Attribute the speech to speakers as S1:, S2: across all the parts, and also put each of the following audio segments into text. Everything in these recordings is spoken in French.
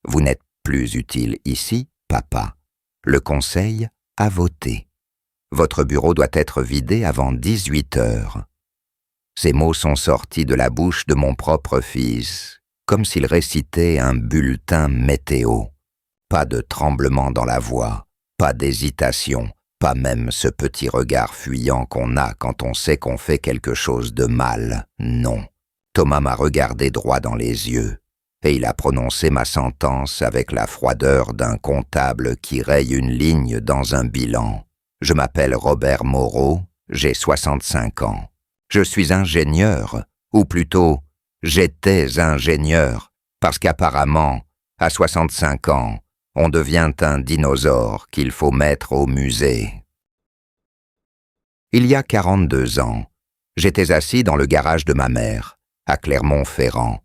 S1: Vous n'êtes plus utile ici, papa. Le conseil a voté. Votre bureau doit être vidé avant 18 heures. Ces mots sont sortis de la bouche de mon propre fils, comme s'il récitait un bulletin météo. Pas de tremblement dans la voix, pas d'hésitation, pas même ce petit regard fuyant qu'on a quand on sait qu'on fait quelque chose de mal. Non. Thomas m'a regardé droit dans les yeux, et il a prononcé ma sentence avec la froideur d'un comptable qui raye une ligne dans un bilan. Je m'appelle Robert Moreau, j'ai 65 ans. Je suis ingénieur, ou plutôt, j'étais ingénieur, parce qu'apparemment, à 65 ans, on devient un dinosaure qu'il faut mettre au musée. Il y a 42 ans, j'étais assis dans le garage de ma mère, à Clermont-Ferrand,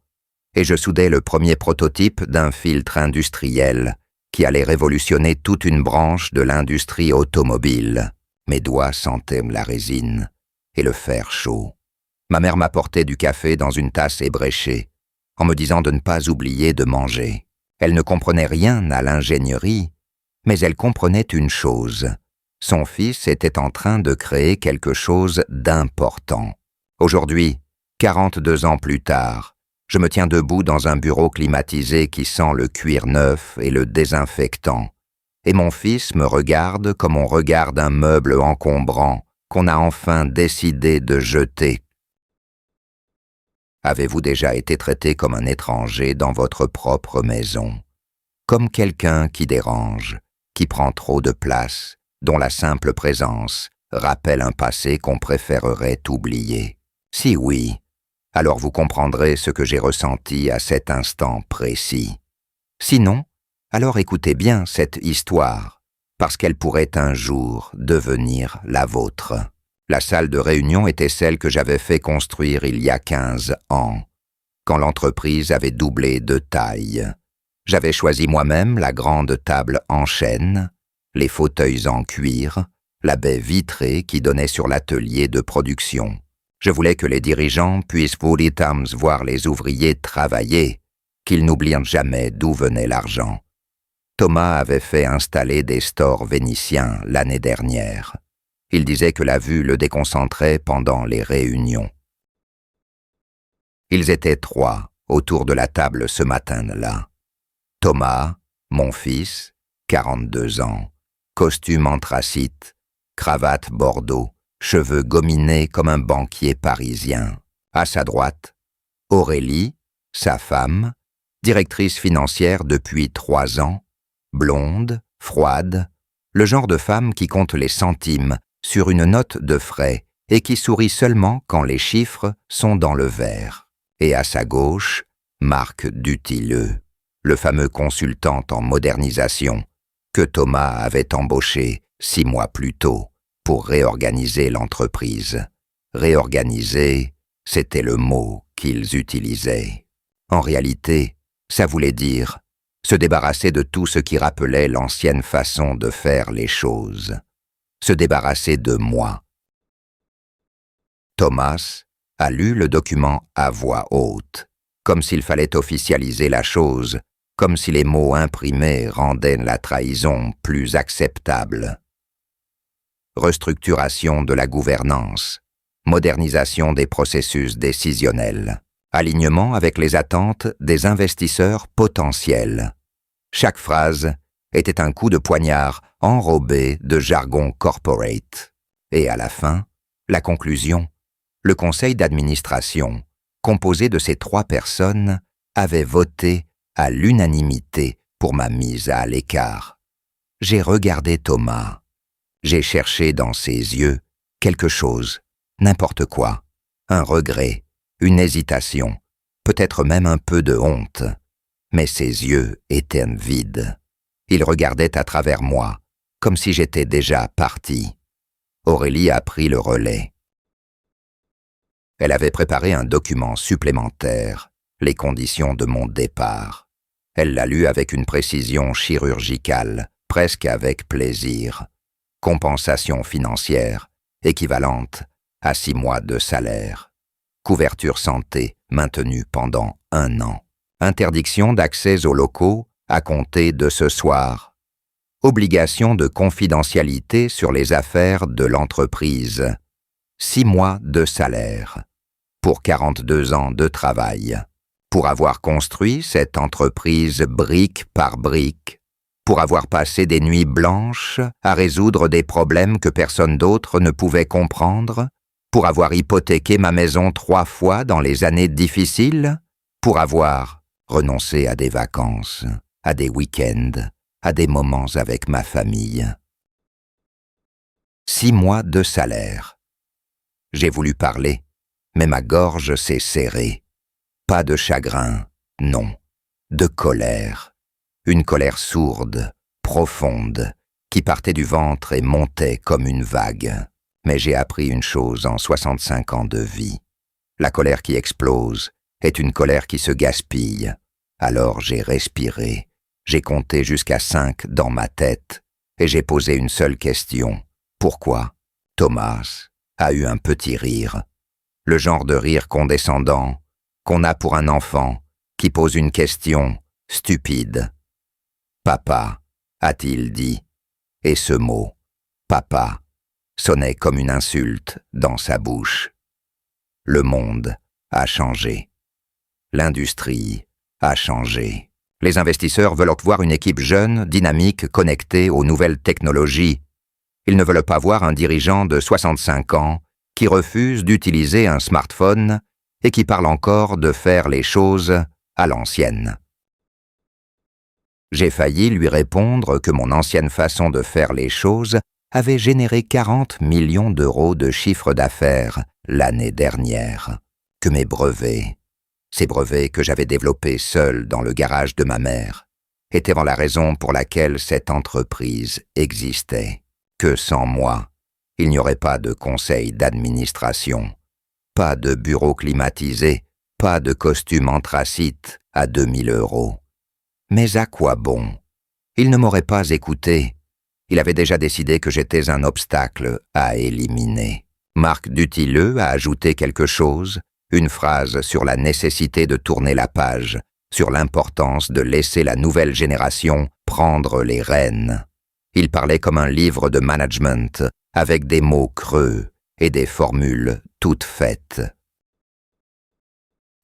S1: et je soudais le premier prototype d'un filtre industriel qui allait révolutionner toute une branche de l'industrie automobile. Mes doigts sentaient la résine et le fer chaud. Ma mère m'apportait du café dans une tasse ébréchée, en me disant de ne pas oublier de manger. Elle ne comprenait rien à l'ingénierie, mais elle comprenait une chose. Son fils était en train de créer quelque chose d'important. Aujourd'hui, 42 ans plus tard, je me tiens debout dans un bureau climatisé qui sent le cuir neuf et le désinfectant, et mon fils me regarde comme on regarde un meuble encombrant qu'on a enfin décidé de jeter. Avez-vous déjà été traité comme un étranger dans votre propre maison? Comme quelqu'un qui dérange, qui prend trop de place, dont la simple présence rappelle un passé qu'on préférerait oublier? Si oui, alors vous comprendrez ce que j'ai ressenti à cet instant précis. Sinon, alors écoutez bien cette histoire, parce qu'elle pourrait un jour devenir la vôtre. La salle de réunion était celle que j'avais fait construire il y a 15 ans, quand l'entreprise avait doublé de taille. J'avais choisi moi-même la grande table en chêne, les fauteuils en cuir, la baie vitrée qui donnait sur l'atelier de production. Je voulais que les dirigeants puissent voir les ouvriers travailler, qu'ils n'oublient jamais d'où venait l'argent. Thomas avait fait installer des stores vénitiens l'année dernière. Il disait que la vue le déconcentrait pendant les réunions. Ils étaient 3 autour de la table ce matin-là. Thomas, mon fils, 42 ans, costume anthracite, cravate bordeaux, cheveux gominés comme un banquier parisien. À sa droite, Aurélie, sa femme, directrice financière depuis 3 ans, blonde, froide, le genre de femme qui compte les centimes sur une note de frais et qui sourit seulement quand les chiffres sont dans le vert. Et à sa gauche, Marc Dutilleux, le fameux consultant en modernisation que Thomas avait embauché 6 mois plus tôt pour réorganiser l'entreprise. Réorganiser, c'était le mot qu'ils utilisaient. En réalité, ça voulait dire se débarrasser de tout ce qui rappelait l'ancienne façon de faire les choses. Se débarrasser de moi. Thomas a lu le document à voix haute, comme s'il fallait officialiser la chose, comme si les mots imprimés rendaient la trahison plus acceptable. Restructuration de la gouvernance, modernisation des processus décisionnels, alignement avec les attentes des investisseurs potentiels. Chaque phrase était un coup de poignard enrobé de jargon corporate. Et à la fin, la conclusion, le conseil d'administration, composé de ces 3 personnes, avait voté à l'unanimité pour ma mise à l'écart. J'ai regardé Thomas. J'ai cherché dans ses yeux quelque chose, n'importe quoi, un regret, une hésitation, peut-être même un peu de honte. Mais ses yeux étaient vides. Il regardait à travers moi, comme si j'étais déjà parti. Aurélie a pris le relais. Elle avait préparé un document supplémentaire, les conditions de mon départ. Elle l'a lu avec une précision chirurgicale, presque avec plaisir. Compensation financière, équivalente à 6 mois de salaire. Couverture santé maintenue pendant 1 an. Interdiction d'accès aux locaux à compter de ce soir. Obligation de confidentialité sur les affaires de l'entreprise. 6 mois de salaire. Pour 42 ans de travail. Pour avoir construit cette entreprise brique par brique. Pour avoir passé des nuits blanches à résoudre des problèmes que personne d'autre ne pouvait comprendre. Pour avoir hypothéqué ma maison 3 fois dans les années difficiles. Pour avoir renoncé à des vacances, à des week-ends, à des moments avec ma famille. 6 mois de salaire. J'ai voulu parler, mais ma gorge s'est serrée. Pas de chagrin, non, de colère. Une colère sourde, profonde, qui partait du ventre et montait comme une vague. Mais j'ai appris une chose en 65 ans de vie. La colère qui explose est une colère qui se gaspille. Alors j'ai respiré, j'ai compté jusqu'à 5 dans ma tête, et j'ai posé une seule question. Pourquoi Thomas a eu un petit rire. Le genre de rire condescendant qu'on a pour un enfant qui pose une question stupide. « Papa », a-t-il dit, et ce mot « papa » sonnait comme une insulte dans sa bouche. Le monde a changé. L'industrie a changé. Les investisseurs veulent voir une équipe jeune, dynamique, connectée aux nouvelles technologies. Ils ne veulent pas voir un dirigeant de 65 ans qui refuse d'utiliser un smartphone et qui parle encore de faire les choses à l'ancienne. J'ai failli lui répondre que mon ancienne façon de faire les choses avait généré 40 millions d'euros de chiffre d'affaires l'année dernière, que mes brevets, ces brevets que j'avais développés seul dans le garage de ma mère, étaient la raison pour laquelle cette entreprise existait, que sans moi, il n'y aurait pas de conseil d'administration, pas de bureau climatisé, pas de costume anthracite à 2000 €. Mais à quoi bon? Il ne m'aurait pas écouté. Il avait déjà décidé que j'étais un obstacle à éliminer. Marc Dutilleux a ajouté quelque chose, une phrase sur la nécessité de tourner la page, sur l'importance de laisser la nouvelle génération prendre les rênes. Il parlait comme un livre de management, avec des mots creux et des formules toutes faites.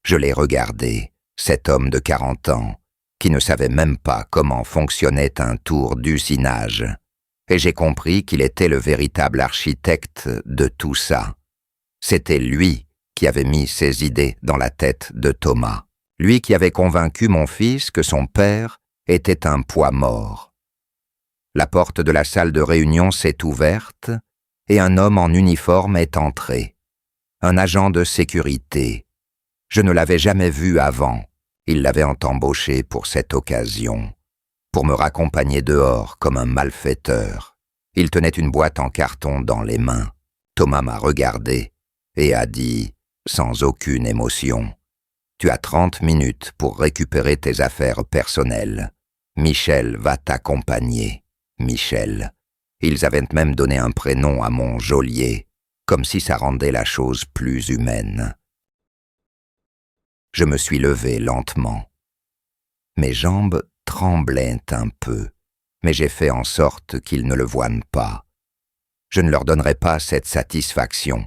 S1: Je l'ai regardé, cet homme de 40 ans, qui ne savait même pas comment fonctionnait un tour d'usinage, et j'ai compris qu'il était le véritable architecte de tout ça. C'était lui qui avait mis ses idées dans la tête de Thomas, lui qui avait convaincu mon fils que son père était un poids mort. La porte de la salle de réunion s'est ouverte et un homme en uniforme est entré. Un agent de sécurité. Je ne l'avais jamais vu avant. Il l'avait embauché pour cette occasion, pour me raccompagner dehors comme un malfaiteur. Il tenait une boîte en carton dans les mains. Thomas m'a regardé et a dit, sans aucune émotion, « Tu as 30 minutes pour récupérer tes affaires personnelles. Michel va t'accompagner. » Michel. Ils avaient même donné un prénom à mon geôlier, comme si ça rendait la chose plus humaine. Je me suis levé lentement. Mes jambes tremblaient un peu, mais j'ai fait en sorte qu'ils ne le voient pas. Je ne leur donnerai pas cette satisfaction.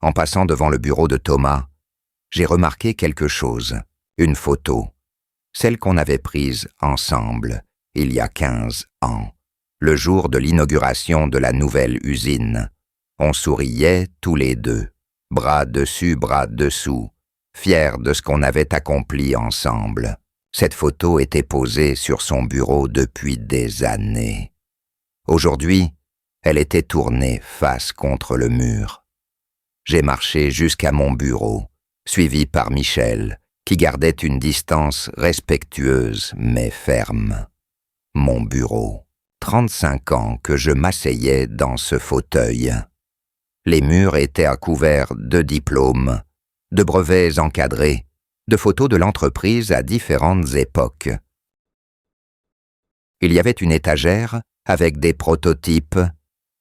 S1: En passant devant le bureau de Thomas, j'ai remarqué quelque chose, une photo, celle qu'on avait prise ensemble, il y a 15 ans, le jour de l'inauguration de la nouvelle usine. On souriait tous les deux, bras dessus, bras dessous, fiers de ce qu'on avait accompli ensemble. Cette photo était posée sur son bureau depuis des années. Aujourd'hui, elle était tournée face contre le mur. J'ai marché jusqu'à mon bureau, suivi par Michel, qui gardait une distance respectueuse mais ferme. Mon bureau. 35 ans que je m'asseyais dans ce fauteuil. Les murs étaient à couvert de diplômes, de brevets encadrés, de photos de l'entreprise à différentes époques. Il y avait une étagère avec des prototypes,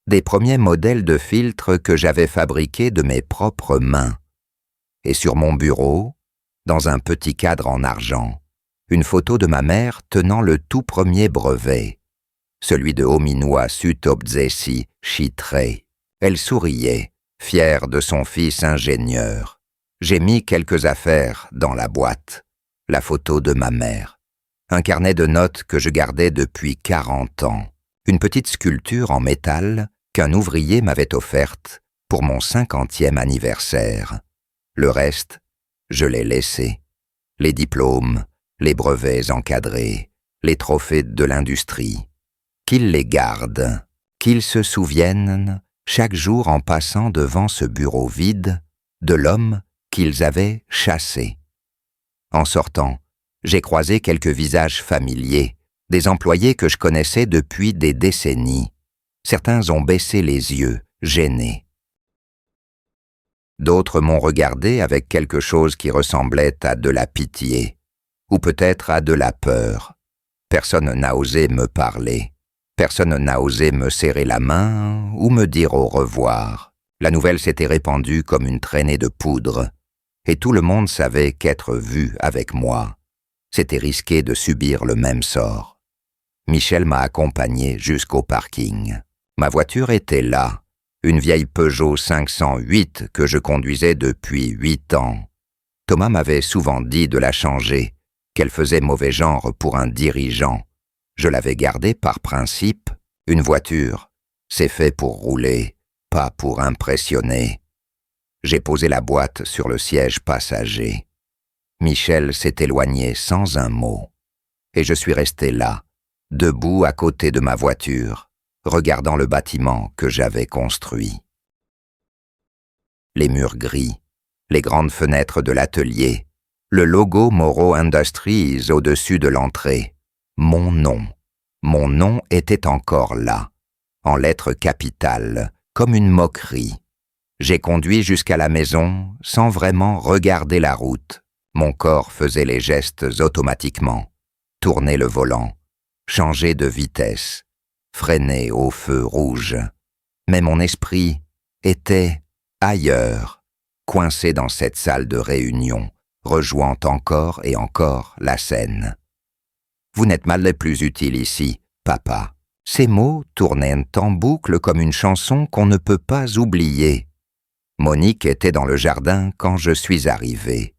S1: des premiers modèles de filtres que j'avais fabriqués de mes propres mains. Et sur mon bureau, dans un petit cadre en argent, une photo de ma mère tenant le tout premier brevet, celui de Ominwa Sutobzesi Chitré. Elle souriait, fière de son fils ingénieur. J'ai mis quelques affaires dans la boîte. La photo de ma mère. Un carnet de notes que je gardais depuis 40 ans. Une petite sculpture en métal qu'un ouvrier m'avait offerte pour mon 50e anniversaire. Le reste, je l'ai laissé. Les diplômes, les brevets encadrés, les trophées de l'industrie. Qu'ils les gardent, qu'ils se souviennent, chaque jour en passant devant ce bureau vide, de l'homme qu'ils avaient chassé. En sortant, j'ai croisé quelques visages familiers, des employés que je connaissais depuis des décennies. Certains ont baissé les yeux, gênés. D'autres m'ont regardé avec quelque chose qui ressemblait à de la pitié, ou peut-être à de la peur. Personne n'a osé me parler. Personne n'a osé me serrer la main ou me dire au revoir. La nouvelle s'était répandue comme une traînée de poudre, et tout le monde savait qu'être vu avec moi, c'était risquer de subir le même sort. Michel m'a accompagné jusqu'au parking. Ma voiture était là, une vieille Peugeot 508 que je conduisais depuis 8 ans. Thomas m'avait souvent dit de la changer, qu'elle faisait mauvais genre pour un dirigeant. Je l'avais gardée par principe. Une voiture, c'est fait pour rouler, pas pour impressionner. J'ai posé la boîte sur le siège passager. Michel s'est éloigné sans un mot. Et je suis resté là, debout à côté de ma voiture, regardant le bâtiment que j'avais construit. Les murs gris, les grandes fenêtres de l'atelier, le logo Morrow Industries au-dessus de l'entrée. Mon nom était encore là, en lettres capitales, comme une moquerie. J'ai conduit jusqu'à la maison sans vraiment regarder la route. Mon corps faisait les gestes automatiquement. Tourner le volant, changer de vitesse, freiner au feu rouge. Mais mon esprit était ailleurs, coincé dans cette salle de réunion, rejouant encore et encore la scène. « Vous n'êtes mal les plus utiles ici, papa. » Ces mots tournaient en boucle comme une chanson qu'on ne peut pas oublier. Monique était dans le jardin quand je suis arrivé.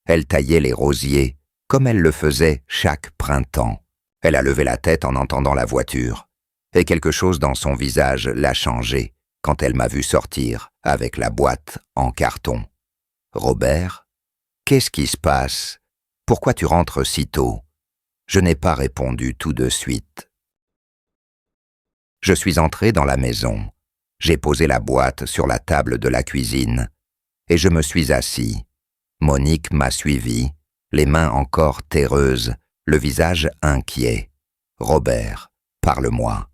S1: Elle taillait les rosiers, comme elle le faisait chaque printemps. Elle a levé la tête en entendant la voiture, et quelque chose dans son visage l'a changé quand elle m'a vu sortir avec la boîte en carton. « Robert, qu'est-ce qui se passe? Pourquoi tu rentres si tôt ?» Je n'ai pas répondu tout de suite. Je suis entré dans la maison. J'ai posé la boîte sur la table de la cuisine et je me suis assis. Monique m'a suivi, les mains encore terreuses, le visage inquiet. « Robert, parle-moi.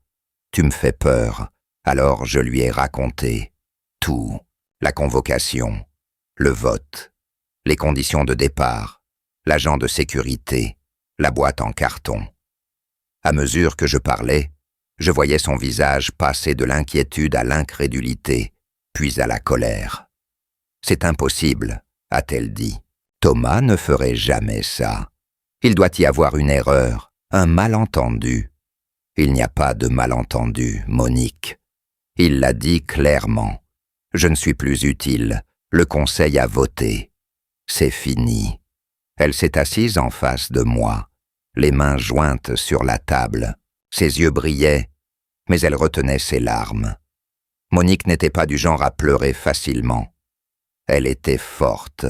S1: Tu me fais peur. » Alors je lui ai raconté tout, la convocation, le vote, les conditions de départ, l'agent de sécurité, la boîte en carton. À mesure que je parlais, je voyais son visage passer de l'inquiétude à l'incrédulité, puis à la colère. « C'est impossible, » a-t-elle dit. « Thomas ne ferait jamais ça. Il doit y avoir une erreur, un malentendu. » Il n'y a pas de malentendu, Monique. Il l'a dit clairement. Je ne suis plus utile. Le conseil a voté. C'est fini. Elle s'est assise en face de moi, les mains jointes sur la table. Ses yeux brillaient, mais elle retenait ses larmes. Monique n'était pas du genre à pleurer facilement. Elle était forte,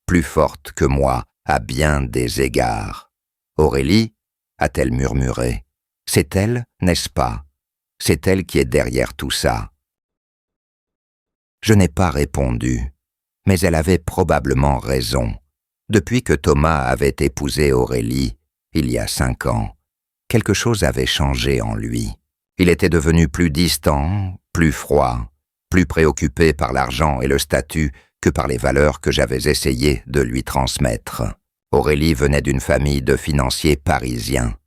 S1: plus forte que moi, à bien des égards. « Aurélie ?» a-t-elle murmuré. « C'est elle, n'est-ce pas? C'est elle qui est derrière tout ça. » Je n'ai pas répondu, mais elle avait probablement raison. Depuis que Thomas avait épousé Aurélie, il y a 5 ans, quelque chose avait changé en lui. Il était devenu plus distant, plus froid, plus préoccupé par l'argent et le statut que par les valeurs que j'avais essayé de lui transmettre. Aurélie venait d'une famille de financiers parisiens,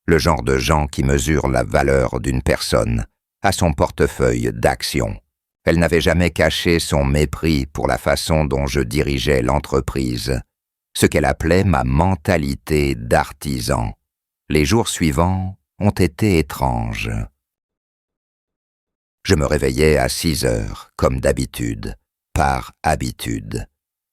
S1: le genre de gens qui mesurent la valeur d'une personne à son portefeuille d'actions. Elle n'avait jamais caché son mépris pour la façon dont je dirigeais l'entreprise. ce qu'elle appelait ma mentalité d'artisan. Les jours suivants ont été étranges. Je me réveillais à 6 heures, comme d'habitude, par habitude.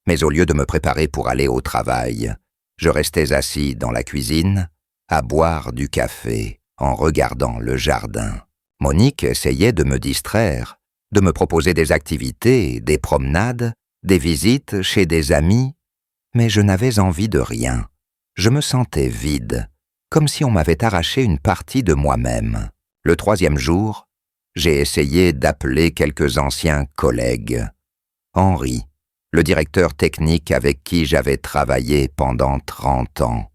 S1: Mais au lieu de me préparer pour aller au travail, je restais assis dans la cuisine, à boire du café, en regardant le jardin. Monique essayait de me distraire, de me proposer des activités, des promenades, des visites chez des amis, mais je n'avais envie de rien. Je me sentais vide, comme si on m'avait arraché une partie de moi-même. Le 3e jour, j'ai essayé d'appeler quelques anciens collègues. Henri, le directeur technique avec qui j'avais travaillé pendant 30 ans.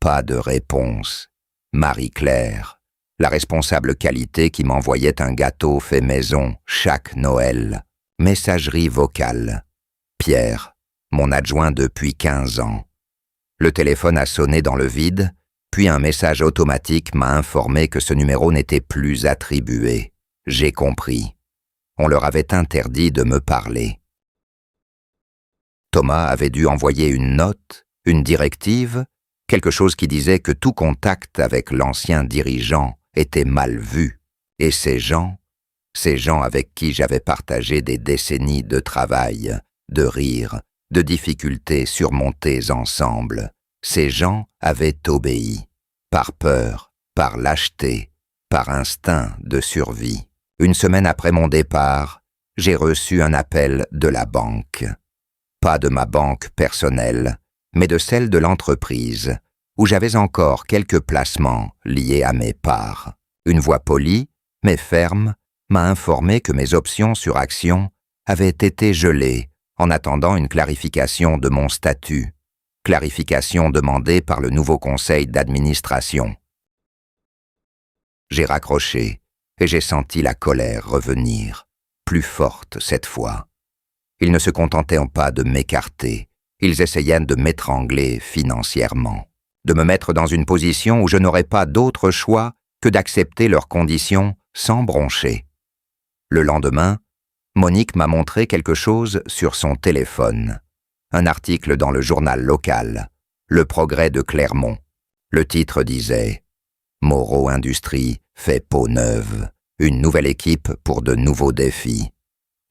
S1: Pas de réponse. Marie-Claire, la responsable qualité qui m'envoyait un gâteau fait maison chaque Noël. Messagerie vocale. Pierre, mon adjoint depuis 15 ans. Le téléphone a sonné dans le vide, puis un message automatique m'a informé que ce numéro n'était plus attribué. J'ai compris. On leur avait interdit de me parler. Thomas avait dû envoyer une note, une directive, quelque chose qui disait que tout contact avec l'ancien dirigeant était mal vu, et ces gens avec qui j'avais partagé des décennies de travail, de rires, de difficultés surmontées ensemble, ces gens avaient obéi, par peur, par lâcheté, par instinct de survie. Une semaine après mon départ, j'ai reçu un appel de la banque. Pas de ma banque personnelle, mais de celle de l'entreprise, où j'avais encore quelques placements liés à mes parts. Une voix polie, mais ferme, m'a informé que mes options sur actions avaient été gelées en attendant une clarification de mon statut, clarification demandée par le nouveau conseil d'administration. J'ai raccroché et j'ai senti la colère revenir, plus forte cette fois. Ils ne se contentaient pas de m'écarter, ils essayaient de m'étrangler financièrement, de me mettre dans une position où je n'aurais pas d'autre choix que d'accepter leurs conditions sans broncher. Le lendemain, Monique m'a montré quelque chose sur son téléphone. Un article dans le journal local, Le Progrès de Clermont. Le titre disait « Moreau Industries fait peau neuve, une nouvelle équipe pour de nouveaux défis ».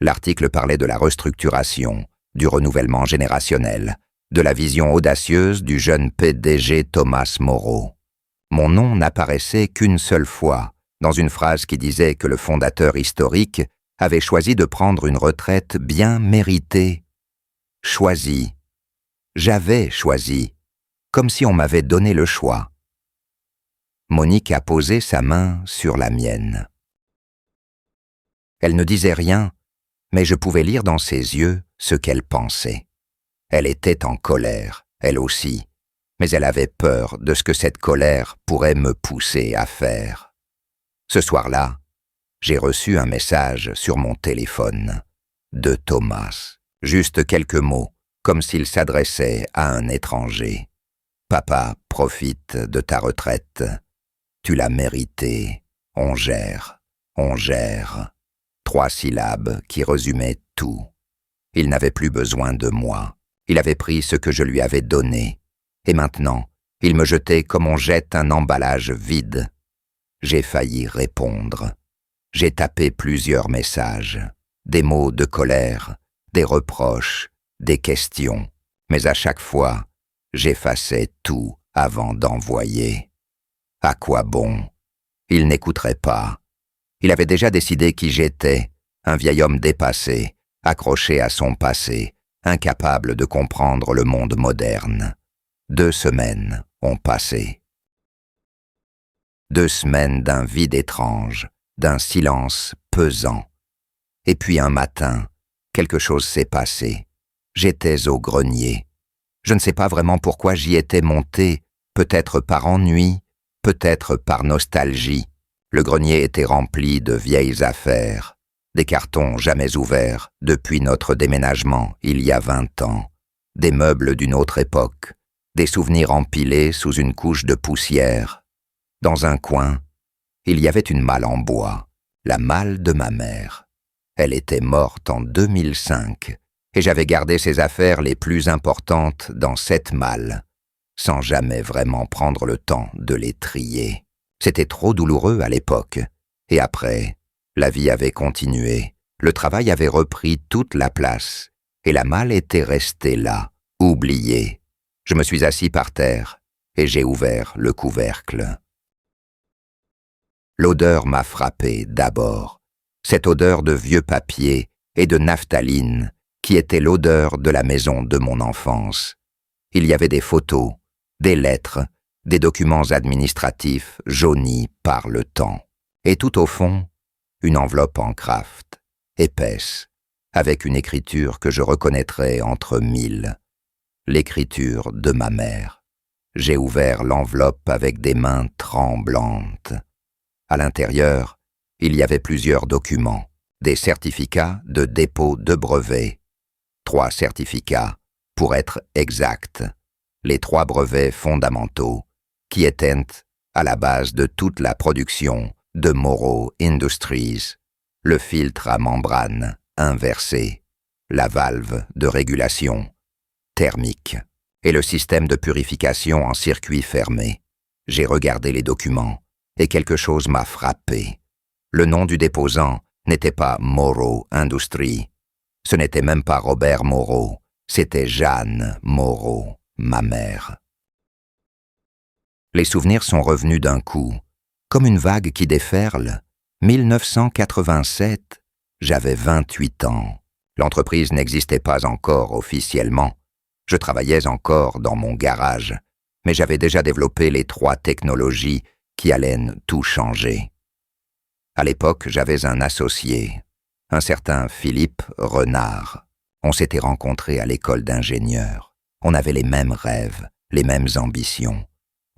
S1: L'article parlait de la restructuration, du renouvellement générationnel, de la vision audacieuse du jeune PDG Thomas Moreau. Mon nom n'apparaissait qu'une seule fois, dans une phrase qui disait que le fondateur historique avait choisi de prendre une retraite bien méritée. Choisi. J'avais choisi, comme si on m'avait donné le choix. Monique a posé sa main sur la mienne. Elle ne disait rien, mais je pouvais lire dans ses yeux ce qu'elle pensait. Elle était en colère, elle aussi, mais elle avait peur de ce que cette colère pourrait me pousser à faire. Ce soir-là, j'ai reçu un message sur mon téléphone de Thomas, juste quelques mots, comme s'il s'adressait à un étranger. « Papa, profite de ta retraite. Tu l'as méritée. On gère, on gère. » 3 syllabes qui résumaient tout. Il n'avait plus besoin de moi. Il avait pris ce que je lui avais donné. Et maintenant, il me jetait comme on jette un emballage vide. J'ai failli répondre. J'ai tapé plusieurs messages, des mots de colère, des reproches, des questions. Mais à chaque fois, j'effaçais tout avant d'envoyer. À quoi bon? Il n'écouterait pas. Il avait déjà décidé qui j'étais, un vieil homme dépassé, accroché à son passé, incapable de comprendre le monde moderne. 2 semaines ont passé. 2 semaines d'un vide étrange, d'un silence pesant. Et puis un matin, quelque chose s'est passé. J'étais au grenier. Je ne sais pas vraiment pourquoi j'y étais monté, peut-être par ennui, peut-être par nostalgie. Le grenier était rempli de vieilles affaires, des cartons jamais ouverts depuis notre déménagement il y a 20 ans, des meubles d'une autre époque, des souvenirs empilés sous une couche de poussière. Dans un coin, il y avait une malle en bois, la malle de ma mère. Elle était morte en 2005, et j'avais gardé ses affaires les plus importantes dans 7 malles, sans jamais vraiment prendre le temps de les trier. C'était trop douloureux à l'époque, et après, la vie avait continué, le travail avait repris toute la place, et la malle était restée là, oubliée. Je me suis assis par terre, et j'ai ouvert le couvercle. L'odeur m'a frappé d'abord, cette odeur de vieux papier et de naphtaline qui était l'odeur de la maison de mon enfance. Il y avait des photos, des lettres, des documents administratifs jaunis par le temps. Et tout au fond, une enveloppe en kraft, épaisse, avec une écriture que je reconnaîtrais entre 1000. L'écriture de ma mère. J'ai ouvert l'enveloppe avec des mains tremblantes. À l'intérieur, il y avait plusieurs documents, des certificats de dépôt de brevets. 3 certificats, pour être exact, les 3 brevets fondamentaux, qui étaient à la base de toute la production de Morrow Industries, le filtre à membrane inversée, la valve de régulation thermique et le système de purification en circuit fermé. J'ai regardé les documents et quelque chose m'a frappé. Le nom du déposant n'était pas Morrow Industries. Ce n'était même pas Robert Morrow, c'était Jeanne Morrow, ma mère. Les souvenirs sont revenus d'un coup, comme une vague qui déferle. 1987, j'avais 28 ans. L'entreprise n'existait pas encore officiellement. Je travaillais encore dans mon garage, mais j'avais déjà développé les 3 technologies qui allaient tout changer. À l'époque, j'avais un associé, un certain Philippe Renard. On s'était rencontrés à l'école d'ingénieurs. On avait les mêmes rêves, les mêmes ambitions.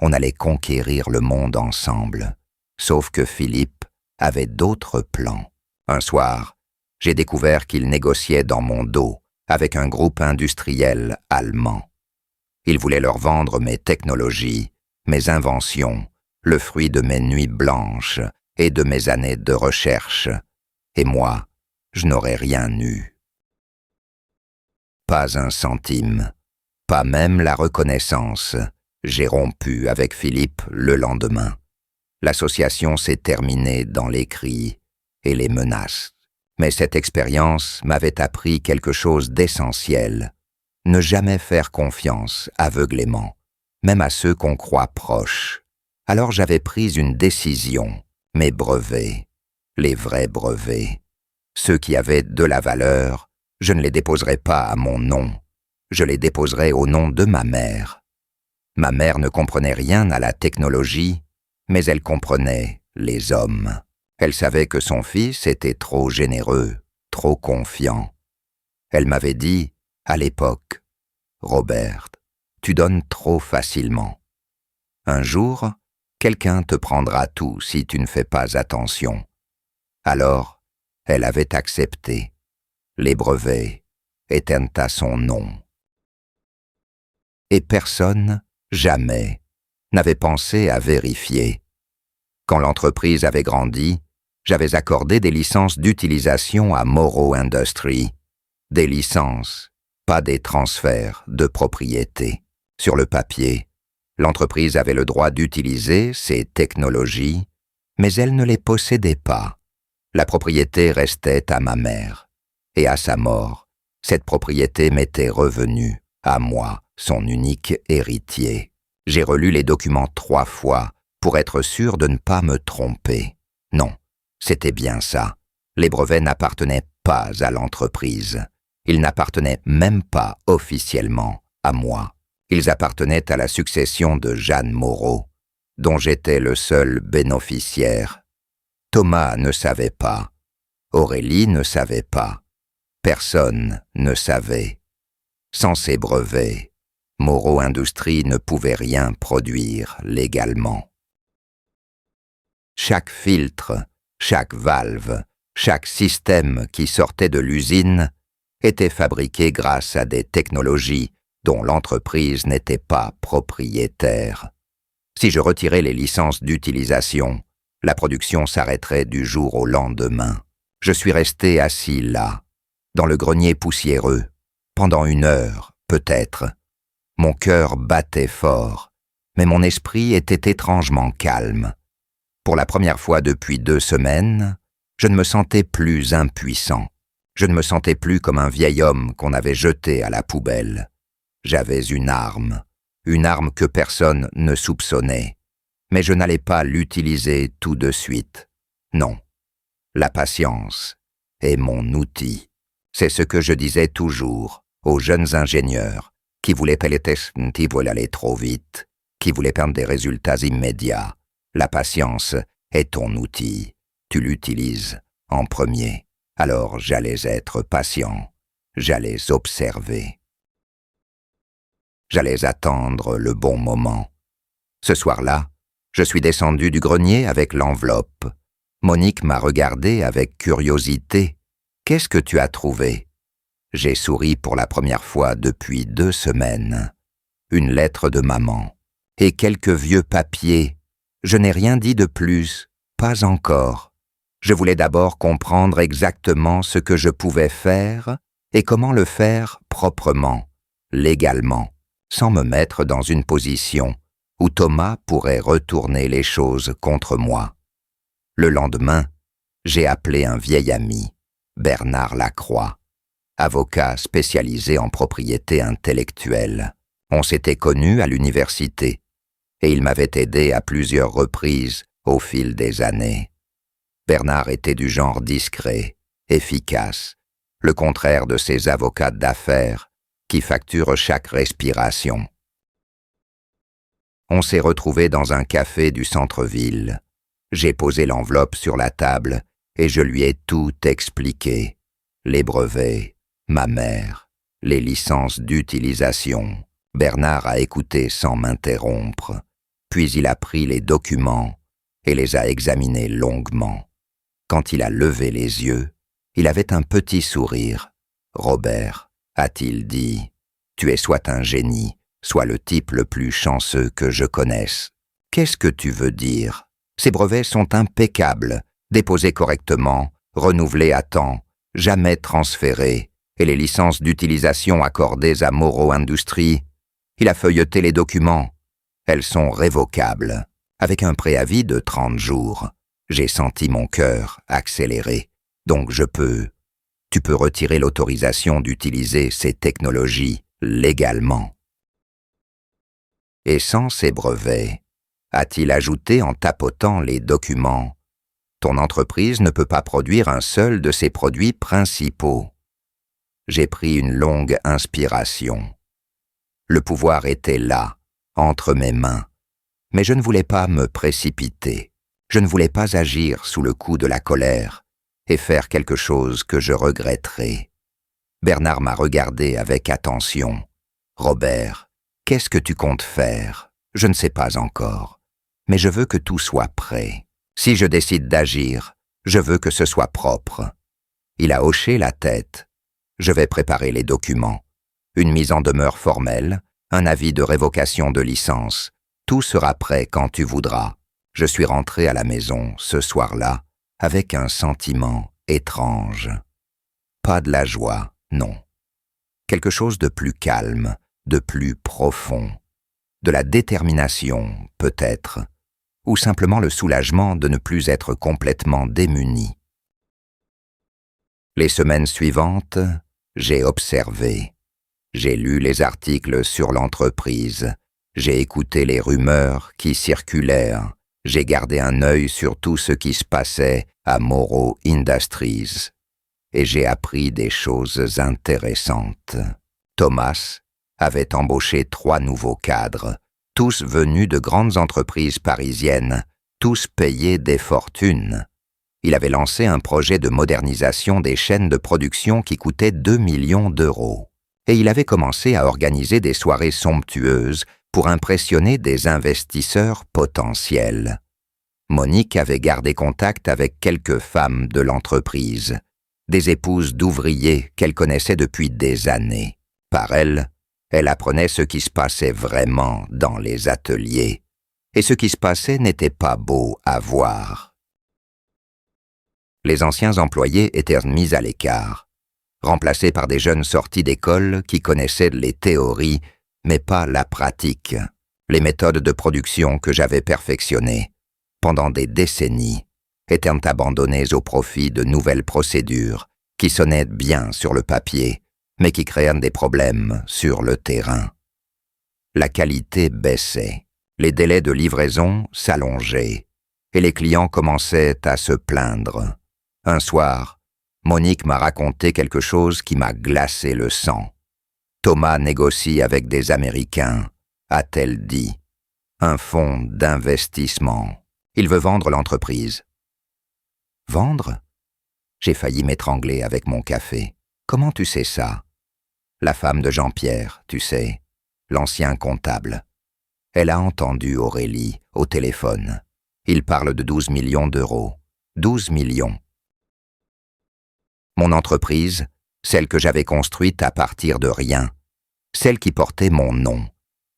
S1: On allait conquérir le monde ensemble. Sauf que Philippe avait d'autres plans. Un soir, j'ai découvert qu'il négociait dans mon dos avec un groupe industriel allemand. Il voulait leur vendre mes technologies, mes inventions, le fruit de mes nuits blanches et de mes années de recherche. Et moi, je n'aurais rien eu. Pas un centime, pas même la reconnaissance. J'ai rompu avec Philippe le lendemain. L'association s'est terminée dans les cris et les menaces. Mais cette expérience m'avait appris quelque chose d'essentiel. Ne jamais faire confiance aveuglément, même à ceux qu'on croit proches. Alors j'avais pris une décision. Mes brevets, les vrais brevets, ceux qui avaient de la valeur, je ne les déposerai pas à mon nom. Je les déposerai au nom de ma mère. Ma mère ne comprenait rien à la technologie, mais elle comprenait les hommes. Elle savait que son fils était trop généreux, trop confiant. Elle m'avait dit, à l'époque, « Robert, tu donnes trop facilement. Un jour, quelqu'un te prendra tout si tu ne fais pas attention. » Alors, elle avait accepté. Les brevets étaient à son nom. Et personne, jamais, n'avait pensé à vérifier. Quand l'entreprise avait grandi, j'avais accordé des licences d'utilisation à Morrow Industries. Des licences, pas des transferts de propriété. Sur le papier, l'entreprise avait le droit d'utiliser ces technologies, mais elle ne les possédait pas. La propriété restait à ma mère. Et à sa mort, cette propriété m'était revenue, à moi, son unique héritier. J'ai relu les documents 3 fois pour être sûr de ne pas me tromper. Non, c'était bien ça. Les brevets n'appartenaient pas à l'entreprise. Ils n'appartenaient même pas officiellement à moi. Ils appartenaient à la succession de Jeanne Morrow, dont j'étais le seul bénéficiaire. Thomas ne savait pas. Aurélie ne savait pas. Personne ne savait. Sans ces brevets, Morrow Industries ne pouvait rien produire légalement. Chaque filtre, chaque valve, chaque système qui sortait de l'usine était fabriqué grâce à des technologies dont l'entreprise n'était pas propriétaire. Si je retirais les licences d'utilisation, la production s'arrêterait du jour au lendemain. Je suis resté assis là, dans le grenier poussiéreux, pendant 1 heure, peut-être. Mon cœur battait fort, mais mon esprit était étrangement calme. Pour la première fois depuis 2 semaines, je ne me sentais plus impuissant. Je ne me sentais plus comme un vieil homme qu'on avait jeté à la poubelle. J'avais une arme que personne ne soupçonnait, mais je n'allais pas l'utiliser tout de suite. Non, la patience est mon outil. C'est ce que je disais toujours aux jeunes ingénieurs qui voulaient aller trop vite, qui voulaient perdre des résultats immédiats. La patience est ton outil. Tu l'utilises en premier. Alors j'allais être patient. J'allais observer. J'allais attendre le bon moment. Ce soir-là, je suis descendu du grenier avec l'enveloppe. Monique m'a regardé avec curiosité. « Qu'est-ce que tu as trouvé ?» J'ai souri pour la première fois depuis 2 semaines. Une lettre de maman. Et quelques vieux papiers. Je n'ai rien dit de plus, pas encore. Je voulais d'abord comprendre exactement ce que je pouvais faire et comment le faire proprement, légalement, sans me mettre dans une position où Thomas pourrait retourner les choses contre moi. Le lendemain, j'ai appelé un vieil ami, Bernard Lacroix, avocat spécialisé en propriété intellectuelle. On s'était connus à l'université et il m'avait aidé à plusieurs reprises au fil des années. Bernard était du genre discret, efficace, le contraire de ces avocats d'affaires qui facturent chaque respiration. On s'est retrouvés dans un café du centre-ville. J'ai posé l'enveloppe sur la table et je lui ai tout expliqué. Les brevets, ma mère, les licences d'utilisation. Bernard a écouté sans m'interrompre, puis il a pris les documents et les a examinés longuement. Quand il a levé les yeux, il avait un petit sourire. « Robert, a-t-il dit, tu es soit un génie, soit le type le plus chanceux que je connaisse. Qu'est-ce que tu veux dire? Ces brevets sont impeccables, déposés correctement, renouvelés à temps, jamais transférés, et les licences d'utilisation accordées à Morrow Industries, il a feuilleté les documents. Elles sont révocables, avec un préavis de 30 jours. J'ai senti mon cœur accélérer, donc tu peux retirer l'autorisation d'utiliser ces technologies légalement. » Et sans ces brevets, a-t-il ajouté en tapotant les documents, ton entreprise ne peut pas produire un seul de ses produits principaux. J'ai pris une longue inspiration. Le pouvoir était là, entre mes mains, mais je ne voulais pas me précipiter. Je ne voulais pas agir sous le coup de la colère et faire quelque chose que je regretterais. Bernard m'a regardé avec attention. « Robert, qu'est-ce que tu comptes faire? Je ne sais pas encore, mais je veux que tout soit prêt. Si je décide d'agir, je veux que ce soit propre. » Il a hoché la tête. « Je vais préparer les documents. Une mise en demeure formelle, un avis de révocation de licence. Tout sera prêt quand tu voudras. » Je suis rentré à la maison ce soir-là avec un sentiment étrange. Pas de la joie, non. Quelque chose de plus calme, de plus profond. De la détermination, peut-être, ou simplement le soulagement de ne plus être complètement démuni. Les semaines suivantes, j'ai observé. J'ai lu les articles sur l'entreprise. J'ai écouté les rumeurs qui circulèrent. J'ai gardé un œil sur tout ce qui se passait à Morrow Industries. Et j'ai appris des choses intéressantes. Thomas avait embauché 3 nouveaux cadres, tous venus de grandes entreprises parisiennes, tous payés des fortunes. Il avait lancé un projet de modernisation des chaînes de production qui coûtait 2 millions d'euros. Et il avait commencé à organiser des soirées somptueuses pour impressionner des investisseurs potentiels. Monique avait gardé contact avec quelques femmes de l'entreprise, des épouses d'ouvriers qu'elle connaissait depuis des années. Par elles, elle apprenait ce qui se passait vraiment dans les ateliers, et ce qui se passait n'était pas beau à voir. Les anciens employés étaient mis à l'écart. remplacés par des jeunes sortis d'école qui connaissaient les théories, mais pas la pratique, les méthodes de production que j'avais perfectionnées pendant des décennies étaient abandonnées au profit de nouvelles procédures qui sonnaient bien sur le papier, mais qui créaient des problèmes sur le terrain. La qualité baissait, les délais de livraison s'allongeaient, et les clients commençaient à se plaindre. Un soir, Monique m'a raconté quelque chose qui m'a glacé le sang. Thomas négocie avec des Américains, a-t-elle dit. Un fonds d'investissement. Il veut vendre l'entreprise. Vendre? J'ai failli m'étrangler avec mon café. Comment tu sais ça? La femme de Jean-Pierre, tu sais, l'ancien comptable. Elle a entendu Aurélie au téléphone. Il parle de 12 millions d'euros. 12 millions. Mon entreprise, celle que j'avais construite à partir de rien, celle qui portait mon nom,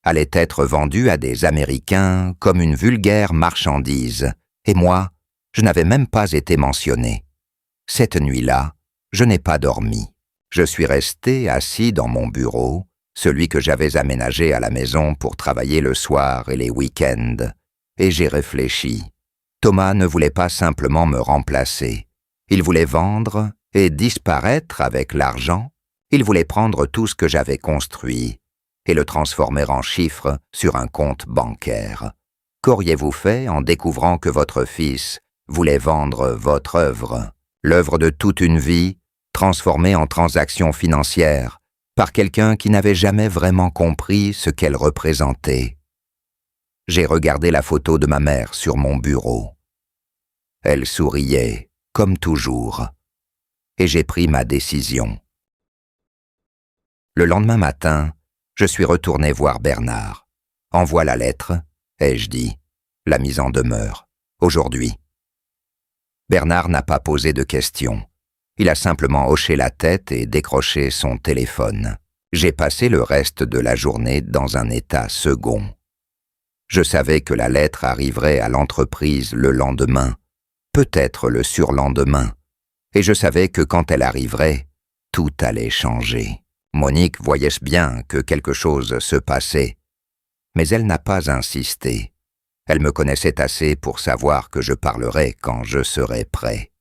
S1: allait être vendue à des Américains comme une vulgaire marchandise, et moi, je n'avais même pas été mentionné. Cette nuit-là, je n'ai pas dormi. Je suis resté assis dans mon bureau, celui que j'avais aménagé à la maison pour travailler le soir et les week-ends, et j'ai réfléchi. Thomas ne voulait pas simplement me remplacer. Il voulait vendre et disparaître avec l'argent. Il voulait prendre tout ce que j'avais construit et le transformer en chiffres sur un compte bancaire. Qu'auriez-vous fait en découvrant que votre fils voulait vendre votre œuvre, l'œuvre de toute une vie, transformée en transaction financière, par quelqu'un qui n'avait jamais vraiment compris ce qu'elle représentait? J'ai regardé la photo de ma mère sur mon bureau. Elle souriait, comme toujours, et j'ai pris ma décision. Le lendemain matin, je suis retourné voir Bernard. Envoie la lettre, ai-je dit, la mise en demeure, aujourd'hui. Bernard n'a pas posé de questions. Il a simplement hoché la tête et décroché son téléphone. J'ai passé le reste de la journée dans un état second. Je savais que la lettre arriverait à l'entreprise le lendemain, peut-être le surlendemain, et je savais que quand elle arriverait, tout allait changer. Monique voyait bien que quelque chose se passait, mais elle n'a pas insisté. Elle me connaissait assez pour savoir que je parlerais quand je serais prêt.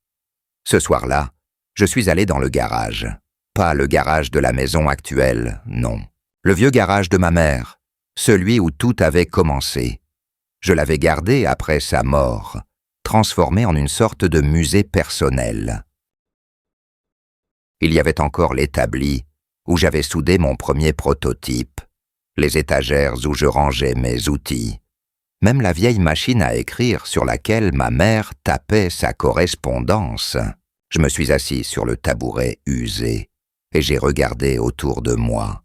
S1: Ce soir-là, je suis allé dans le garage. Pas le garage de la maison actuelle, non. Le vieux garage de ma mère, celui où tout avait commencé. Je l'avais gardé après sa mort, transformé en une sorte de musée personnel. Il y avait encore l'établi où j'avais soudé mon premier prototype, les étagères où je rangeais mes outils, même la vieille machine à écrire sur laquelle ma mère tapait sa correspondance. Je me suis assis sur le tabouret usé et j'ai regardé autour de moi.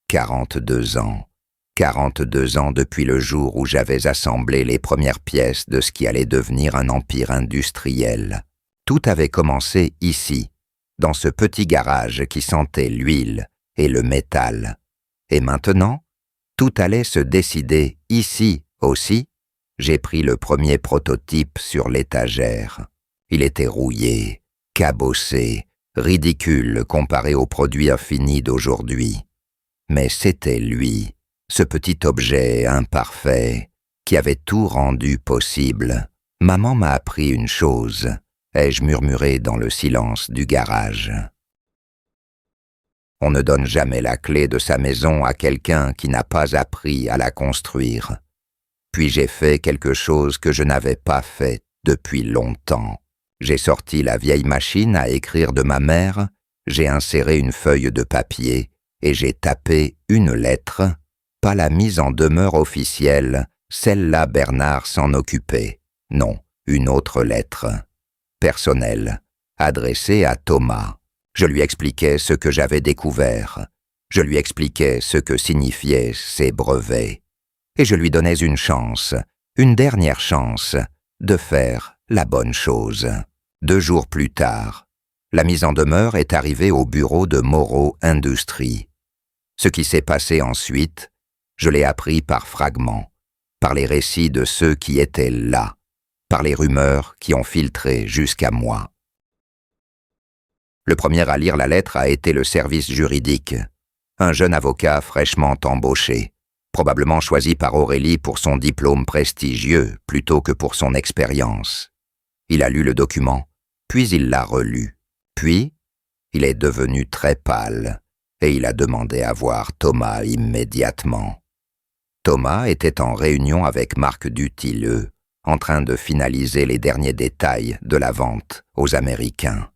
S1: 42 ans. 42 ans depuis le jour où j'avais assemblé les premières pièces de ce qui allait devenir un empire industriel. Tout avait commencé ici, dans ce petit garage qui sentait l'huile et le métal. Et maintenant, tout allait se décider ici aussi. J'ai pris le premier prototype sur l'étagère. Il était rouillé, cabossé, ridicule comparé aux produits finis d'aujourd'hui. Mais c'était lui, ce petit objet imparfait, qui avait tout rendu possible. Maman m'a appris une chose, ai-je murmuré dans le silence du garage. On ne donne jamais la clé de sa maison à quelqu'un qui n'a pas appris à la construire. Puis j'ai fait quelque chose que je n'avais pas fait depuis longtemps. J'ai sorti la vieille machine à écrire de ma mère, j'ai inséré une feuille de papier et j'ai tapé une lettre, pas la mise en demeure officielle, celle-là Bernard s'en occupait. Non, une autre lettre, personnelle, adressée à Thomas. Je lui expliquais ce que j'avais découvert. Je lui expliquais ce que signifiaient ces brevets. Et je lui donnais une chance, une dernière chance, de faire la bonne chose. 2 jours plus tard, la mise en demeure est arrivée au bureau de Moreau Industries. Ce qui s'est passé ensuite, je l'ai appris par fragments, par les récits de ceux qui étaient là, par les rumeurs qui ont filtré jusqu'à moi. Le premier à lire la lettre a été le service juridique, un jeune avocat fraîchement embauché, probablement choisi par Aurélie pour son diplôme prestigieux plutôt que pour son expérience. Il a lu le document, puis il l'a relu. Puis, il est devenu très pâle et il a demandé à voir Thomas immédiatement. Thomas était en réunion avec Marc Dutilleux, en train de finaliser les derniers détails de la vente aux Américains.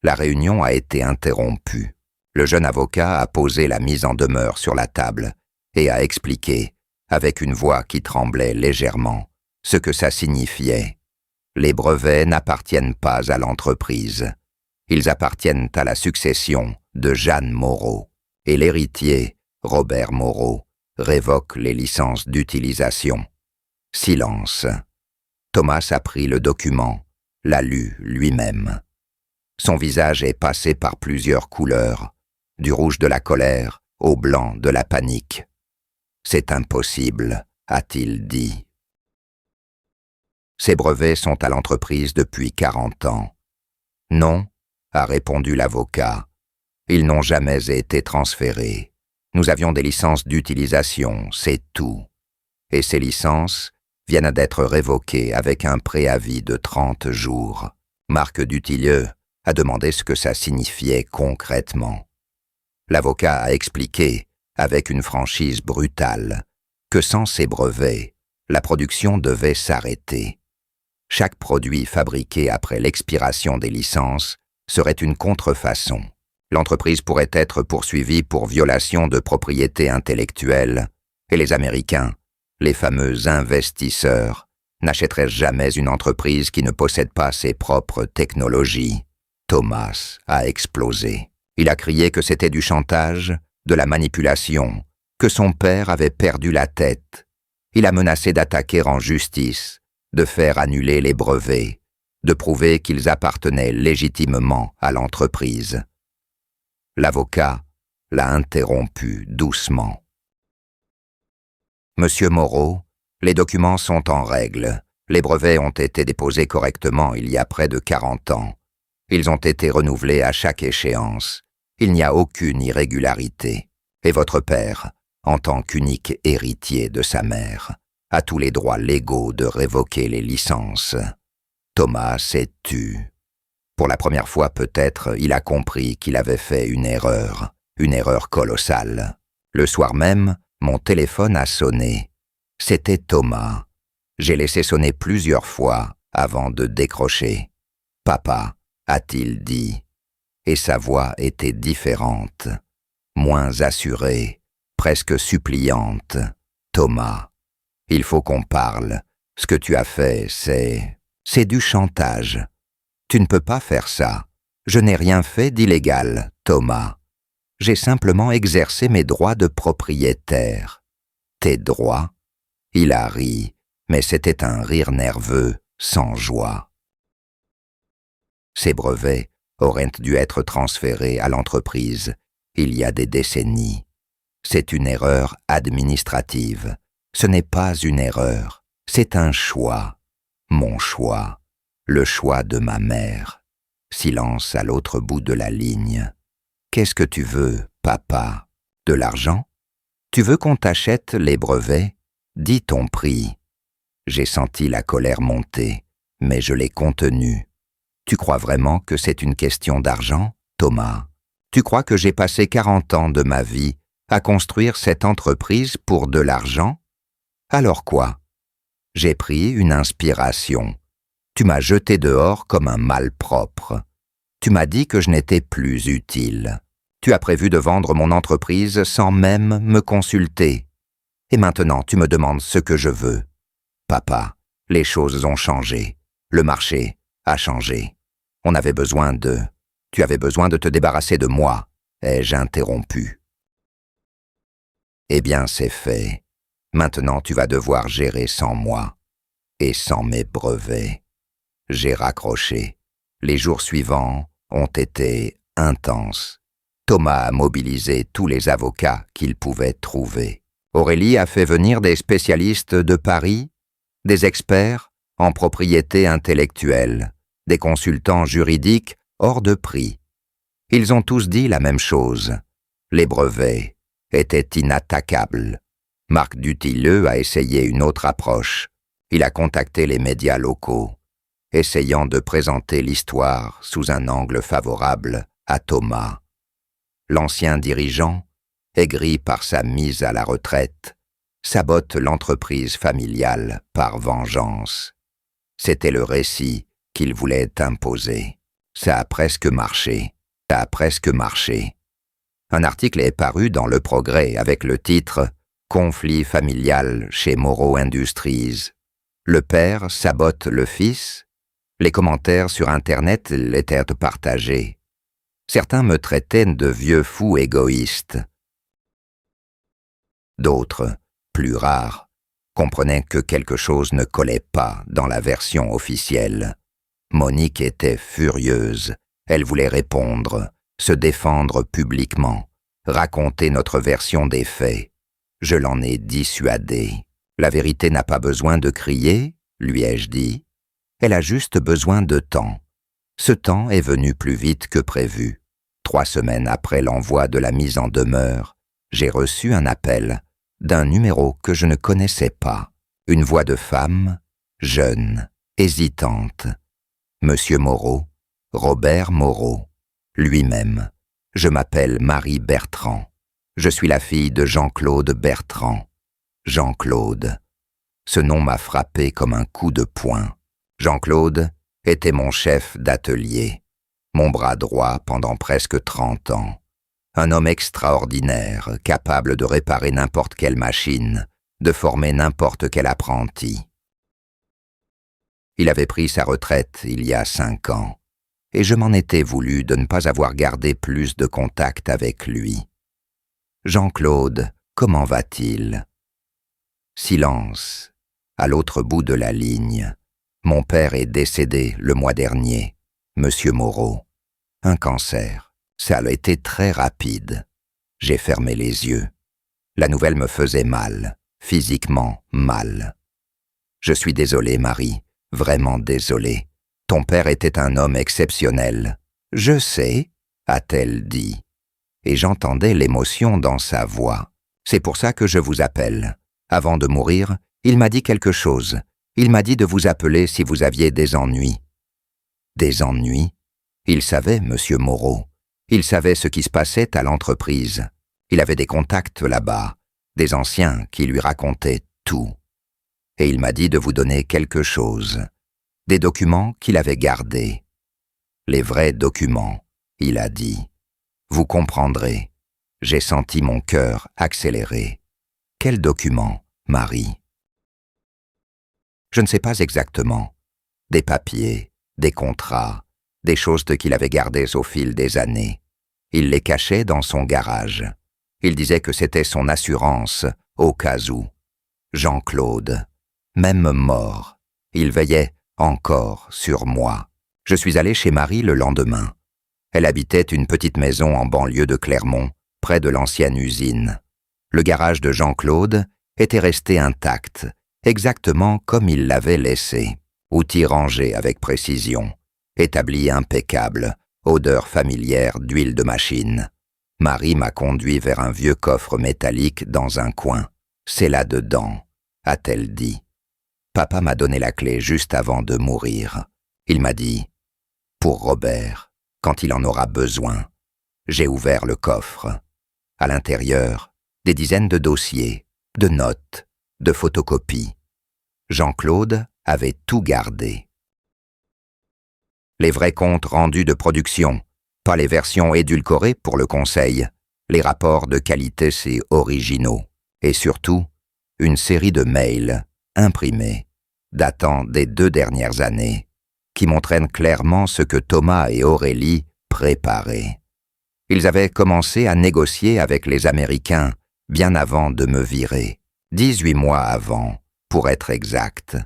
S1: La réunion a été interrompue. Le jeune avocat a posé la mise en demeure sur la table et a expliqué, avec une voix qui tremblait légèrement, ce que ça signifiait. Les brevets n'appartiennent pas à l'entreprise. Ils appartiennent à la succession de Jeanne Moreau. Et l'héritier, Robert Moreau, révoque les licences d'utilisation. Silence. Thomas a pris le document, l'a lu lui-même. Son visage est passé par plusieurs couleurs, du rouge de la colère au blanc de la panique. « C'est impossible », a-t-il dit. Ces brevets sont à l'entreprise depuis 40 ans. « Non », a répondu l'avocat. « Ils n'ont jamais été transférés. Nous avions des licences d'utilisation, c'est tout. Et ces licences viennent d'être révoquées avec un préavis de 30 jours. » Marc Dutilleux a demandé ce que ça signifiait concrètement. L'avocat a expliqué, avec une franchise brutale, que sans ces brevets, la production devait s'arrêter. Chaque produit fabriqué après l'expiration des licences serait une contrefaçon. L'entreprise pourrait être poursuivie pour violation de propriété intellectuelle et les Américains, les fameux investisseurs, n'achèteraient jamais une entreprise qui ne possède pas ses propres technologies. Thomas a explosé. Il a crié que c'était du chantage, de la manipulation, que son père avait perdu la tête. Il a menacé d'attaquer en justice, de faire annuler les brevets, de prouver qu'ils appartenaient légitimement à l'entreprise. L'avocat l'a interrompu doucement. « Monsieur Moreau, les documents sont en règle. Les brevets ont été déposés correctement il y a près de 40 ans. Ils ont été renouvelés à chaque échéance. Il n'y a aucune irrégularité. Et votre père, en tant qu'unique héritier de sa mère, a tous les droits légaux de révoquer les licences. » Thomas s'est tu. Pour la première fois peut-être, il a compris qu'il avait fait une erreur colossale. Le soir même, mon téléphone a sonné. C'était Thomas. J'ai laissé sonner plusieurs fois avant de décrocher. « Papa », a-t-il dit. Et sa voix était différente, moins assurée, presque suppliante. « Thomas, il faut qu'on parle. Ce que tu as fait, c'est du chantage. Tu ne peux pas faire ça. Je n'ai rien fait d'illégal, Thomas. J'ai simplement exercé mes droits de propriétaire. » « Tes droits ?» Il a ri, mais c'était un rire nerveux, sans joie. Ces brevets auraient dû être transférés à l'entreprise il y a des décennies. C'est une erreur administrative. Ce n'est pas une erreur, c'est un choix. Mon choix, le choix de ma mère. Silence à l'autre bout de la ligne. « Qu'est-ce que tu veux, papa? De l'argent? Tu veux qu'on t'achète les brevets? Dis ton prix. » J'ai senti la colère monter, mais je l'ai contenue. « Tu crois vraiment que c'est une question d'argent, Thomas? Tu crois que j'ai passé 40 ans de ma vie à construire cette entreprise pour de l'argent? Alors quoi? J'ai pris une inspiration. Tu m'as jeté dehors comme un malpropre. Tu m'as dit que je n'étais plus utile. Tu as prévu de vendre mon entreprise sans même me consulter. Et maintenant, tu me demandes ce que je veux. Papa, les choses ont changé. Le marché a changé. On avait besoin de... Tu avais besoin de te débarrasser de moi, ai-je interrompu. Eh bien, c'est fait. Maintenant, tu vas devoir gérer sans moi. Et sans mes brevets. J'ai raccroché. Les jours suivants ont été intenses. Thomas a mobilisé tous les avocats qu'il pouvait trouver. Aurélie a fait venir des spécialistes de Paris, des experts en propriété intellectuelle, des consultants juridiques hors de prix. Ils ont tous dit la même chose. Les brevets étaient inattaquables. Marc Dutilleux a essayé une autre approche. Il a contacté les médias locaux, essayant de présenter l'histoire sous un angle favorable à Thomas. L'ancien dirigeant, aigri par sa mise à la retraite, sabote l'entreprise familiale par vengeance. C'était le récit qu'il voulait imposer. Ça a presque marché. Ça a presque marché. Un article est paru dans Le Progrès avec le titre « Conflit familial chez Moreau Industries ». Le père sabote le fils. Les commentaires sur Internet l'étaient partagés. Certains me traitaient de vieux fou égoïste. D'autres, plus rares, comprenaient que quelque chose ne collait pas dans la version officielle. Monique était furieuse. Elle voulait répondre, se défendre publiquement, raconter notre version des faits. Je l'en ai dissuadée. La vérité n'a pas besoin de crier, lui ai-je dit. Elle a juste besoin de temps. Ce temps est venu plus vite que prévu. 3 semaines après l'envoi de la mise en demeure, j'ai reçu un appel d'un numéro que je ne connaissais pas. Une voix de femme, jeune, hésitante. Monsieur Moreau, Robert Moreau, lui-même. Je m'appelle Marie Bertrand. Je suis la fille de Jean-Claude Bertrand. Jean-Claude. Ce nom m'a frappé comme un coup de poing. Jean-Claude était mon chef d'atelier, mon bras droit pendant presque 30 ans. Un homme extraordinaire, capable de réparer n'importe quelle machine, de former n'importe quel apprenti. Il avait pris sa retraite il y a 5 ans, et je m'en étais voulu de ne pas avoir gardé plus de contact avec lui. Jean-Claude, comment va-t-il? Silence. À l'autre bout de la ligne. Mon père est décédé le mois dernier, Monsieur Moreau. Un cancer. Ça a été très rapide. J'ai fermé les yeux. La nouvelle me faisait mal, physiquement mal. Je suis désolé, Marie, vraiment désolé. Ton père était un homme exceptionnel. Je sais, a-t-elle dit. Et j'entendais l'émotion dans sa voix. C'est pour ça que je vous appelle. Avant de mourir, il m'a dit quelque chose. Il m'a dit de vous appeler si vous aviez des ennuis. Des ennuis? Il savait, Monsieur Moreau. Il savait ce qui se passait à l'entreprise. Il avait des contacts là-bas, des anciens qui lui racontaient tout. Et il m'a dit de vous donner quelque chose. Des documents qu'il avait gardés. Les vrais documents, il a dit. Vous comprendrez. J'ai senti mon cœur accélérer. Quels documents, Marie? Je ne sais pas exactement. Des papiers, des contrats, des choses qu'il avait gardées au fil des années. Il les cachait dans son garage. Il disait que c'était son assurance, au cas où. Jean-Claude, même mort, il veillait encore sur moi. Je suis allé chez Marie le lendemain. Elle habitait une petite maison en banlieue de Clermont, près de l'ancienne usine. Le garage de Jean-Claude était resté intact, exactement comme il l'avait laissé. Outils rangés avec précision, établi impeccable, odeur familière d'huile de machine. Marie m'a conduit vers un vieux coffre métallique dans un coin. C'est là-dedans, a-t-elle dit. Papa m'a donné la clé juste avant de mourir. Il m'a dit, pour Robert, quand il en aura besoin. J'ai ouvert le coffre. À l'intérieur, des dizaines de dossiers, de notes, de photocopies. Jean-Claude avait tout gardé. Les vrais comptes rendus de production, pas les versions édulcorées pour le conseil, les rapports de qualité c'est originaux, et surtout, une série de mails imprimés, datant des 2 dernières années, qui montraient clairement ce que Thomas et Aurélie préparaient. Ils avaient commencé à négocier avec les Américains bien avant de me virer, 18 mois avant, pour être exact.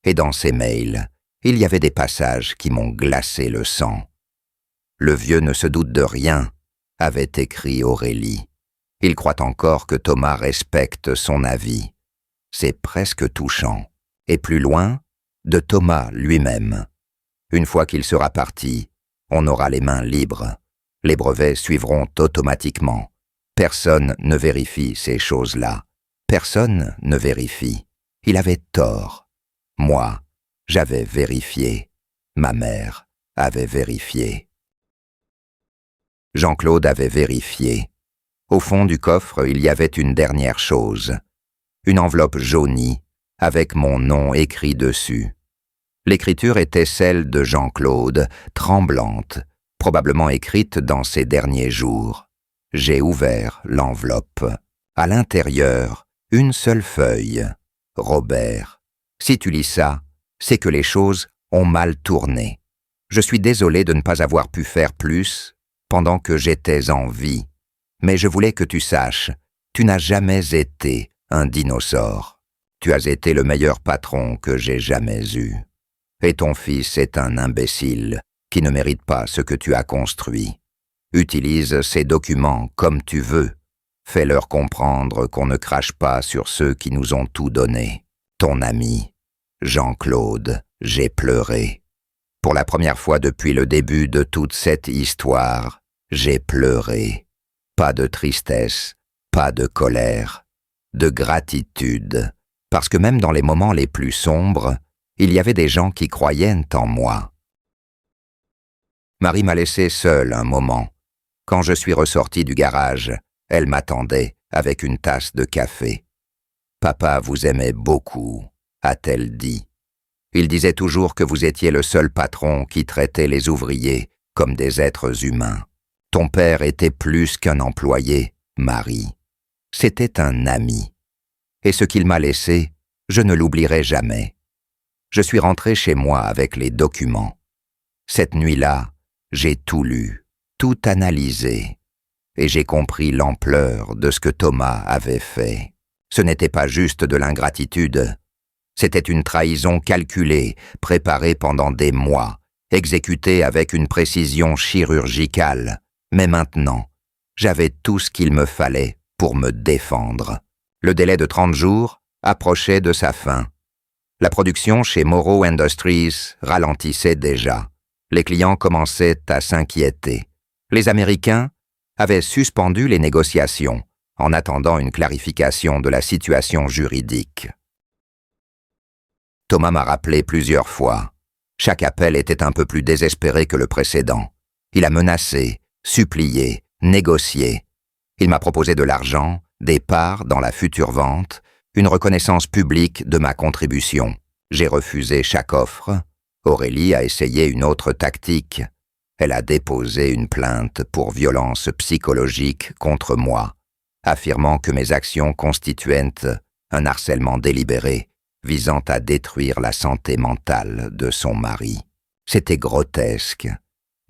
S1: Et dans ces mails, il y avait des passages qui m'ont glacé le sang. Le vieux ne se doute de rien, avait écrit Aurélie. Il croit encore que Thomas respecte son avis. C'est presque touchant. Et plus loin, de Thomas lui-même. Une fois qu'il sera parti, on aura les mains libres. Les brevets suivront automatiquement. Personne ne vérifie ces choses-là. Personne ne vérifie. Il avait tort. Moi, j'avais vérifié. Ma mère avait vérifié. Jean-Claude avait vérifié. Au fond du coffre, il y avait une dernière chose. Une enveloppe jaunie, avec mon nom écrit dessus. L'écriture était celle de Jean-Claude, tremblante, probablement écrite dans ses derniers jours. J'ai ouvert l'enveloppe. À l'intérieur, une seule feuille. Robert, si tu lis ça, c'est que les choses ont mal tourné. Je suis désolé de ne pas avoir pu faire plus pendant que j'étais en vie. Mais je voulais que tu saches, tu n'as jamais été un dinosaure. Tu as été le meilleur patron que j'ai jamais eu. Et ton fils est un imbécile qui ne mérite pas ce que tu as construit. Utilise ces documents comme tu veux. Fais-leur comprendre qu'on ne crache pas sur ceux qui nous ont tout donné. Ton ami, Jean-Claude, j'ai pleuré. Pour la première fois depuis le début de toute cette histoire, j'ai pleuré. Pas de tristesse, pas de colère, de gratitude, parce que même dans les moments les plus sombres, il y avait des gens qui croyaient en moi. Marie m'a laissé seule un moment. Quand je suis ressorti du garage, elle m'attendait avec une tasse de café. « Papa vous aimait beaucoup », a-t-elle dit. Il disait toujours que vous étiez le seul patron qui traitait les ouvriers comme des êtres humains. Ton père était plus qu'un employé, Marie. C'était un ami. Et ce qu'il m'a laissé, je ne l'oublierai jamais. Je suis rentré chez moi avec les documents. Cette nuit-là, j'ai tout lu, tout analysé, et j'ai compris l'ampleur de ce que Thomas avait fait. Ce n'était pas juste de l'ingratitude. C'était une trahison calculée, préparée pendant des mois, exécutée avec une précision chirurgicale. Mais maintenant, j'avais tout ce qu'il me fallait pour me défendre. Le délai de 30 jours approchait de sa fin. La production chez Morrow Industries ralentissait déjà. Les clients commençaient à s'inquiéter. Les Américains avaient suspendu les négociations en attendant une clarification de la situation juridique. Thomas m'a rappelé plusieurs fois. Chaque appel était un peu plus désespéré que le précédent. Il a menacé, supplié, négocié. Il m'a proposé de l'argent, des parts dans la future vente, une reconnaissance publique de ma contribution. J'ai refusé chaque offre. Aurélie a essayé une autre tactique. Elle a déposé une plainte pour violence psychologique contre moi, affirmant que mes actions constituaient un harcèlement délibéré visant à détruire la santé mentale de son mari. C'était grotesque,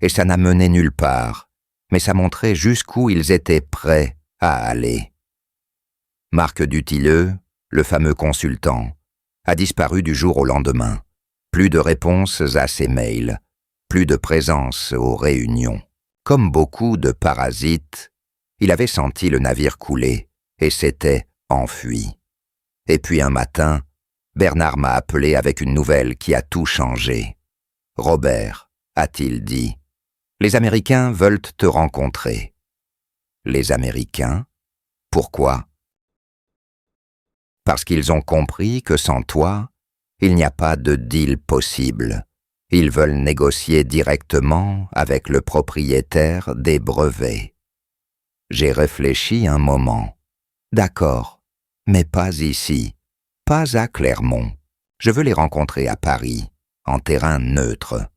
S1: et ça n'a mené nulle part, mais ça montrait jusqu'où ils étaient prêts à aller. Marc Dutilleux, le fameux consultant, a disparu du jour au lendemain. Plus de réponses à ses mails, plus de présence aux réunions. Comme beaucoup de parasites, il avait senti le navire couler et s'était enfui. Et puis un matin, Bernard m'a appelé avec une nouvelle qui a tout changé. « Robert, a-t-il dit, les Américains veulent te rencontrer. » Les Américains? Pourquoi? Parce qu'ils ont compris que sans toi, il n'y a pas de deal possible. Ils veulent négocier directement avec le propriétaire des brevets. J'ai réfléchi un moment. D'accord, mais pas ici. Pas à Clermont. Je veux les rencontrer à Paris, en terrain neutre.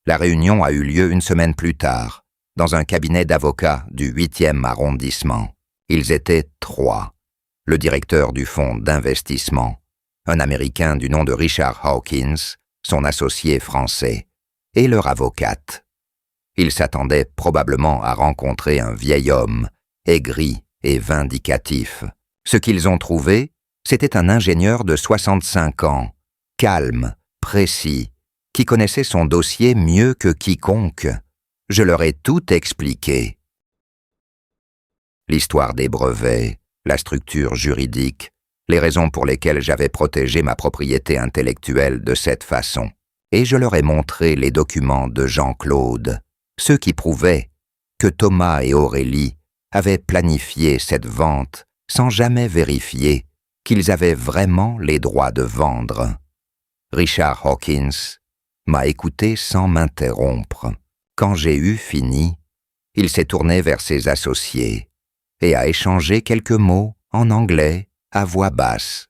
S1: La réunion a eu lieu une semaine plus tard, dans un cabinet d'avocats du 8e arrondissement. Ils étaient 3. Le directeur du fonds d'investissement, un Américain du nom de Richard Hawkins, son associé français, et leur avocate. Ils s'attendaient probablement à rencontrer un vieil homme, aigri et vindicatif. Ce qu'ils ont trouvé, c'était un ingénieur de 65 ans, calme, précis, qui connaissait son dossier mieux que quiconque. Je leur ai tout expliqué. L'histoire des brevets, la structure juridique, les raisons pour lesquelles j'avais protégé ma propriété intellectuelle de cette façon. Et je leur ai montré les documents de Jean-Claude, ceux qui prouvaient que Thomas et Aurélie avaient planifié cette vente sans jamais vérifier qu'ils avaient vraiment les droits de vendre. Richard Hawkins m'a écouté sans m'interrompre. Quand j'ai eu fini, il s'est tourné vers ses associés et a échangé quelques mots en anglais à voix basse.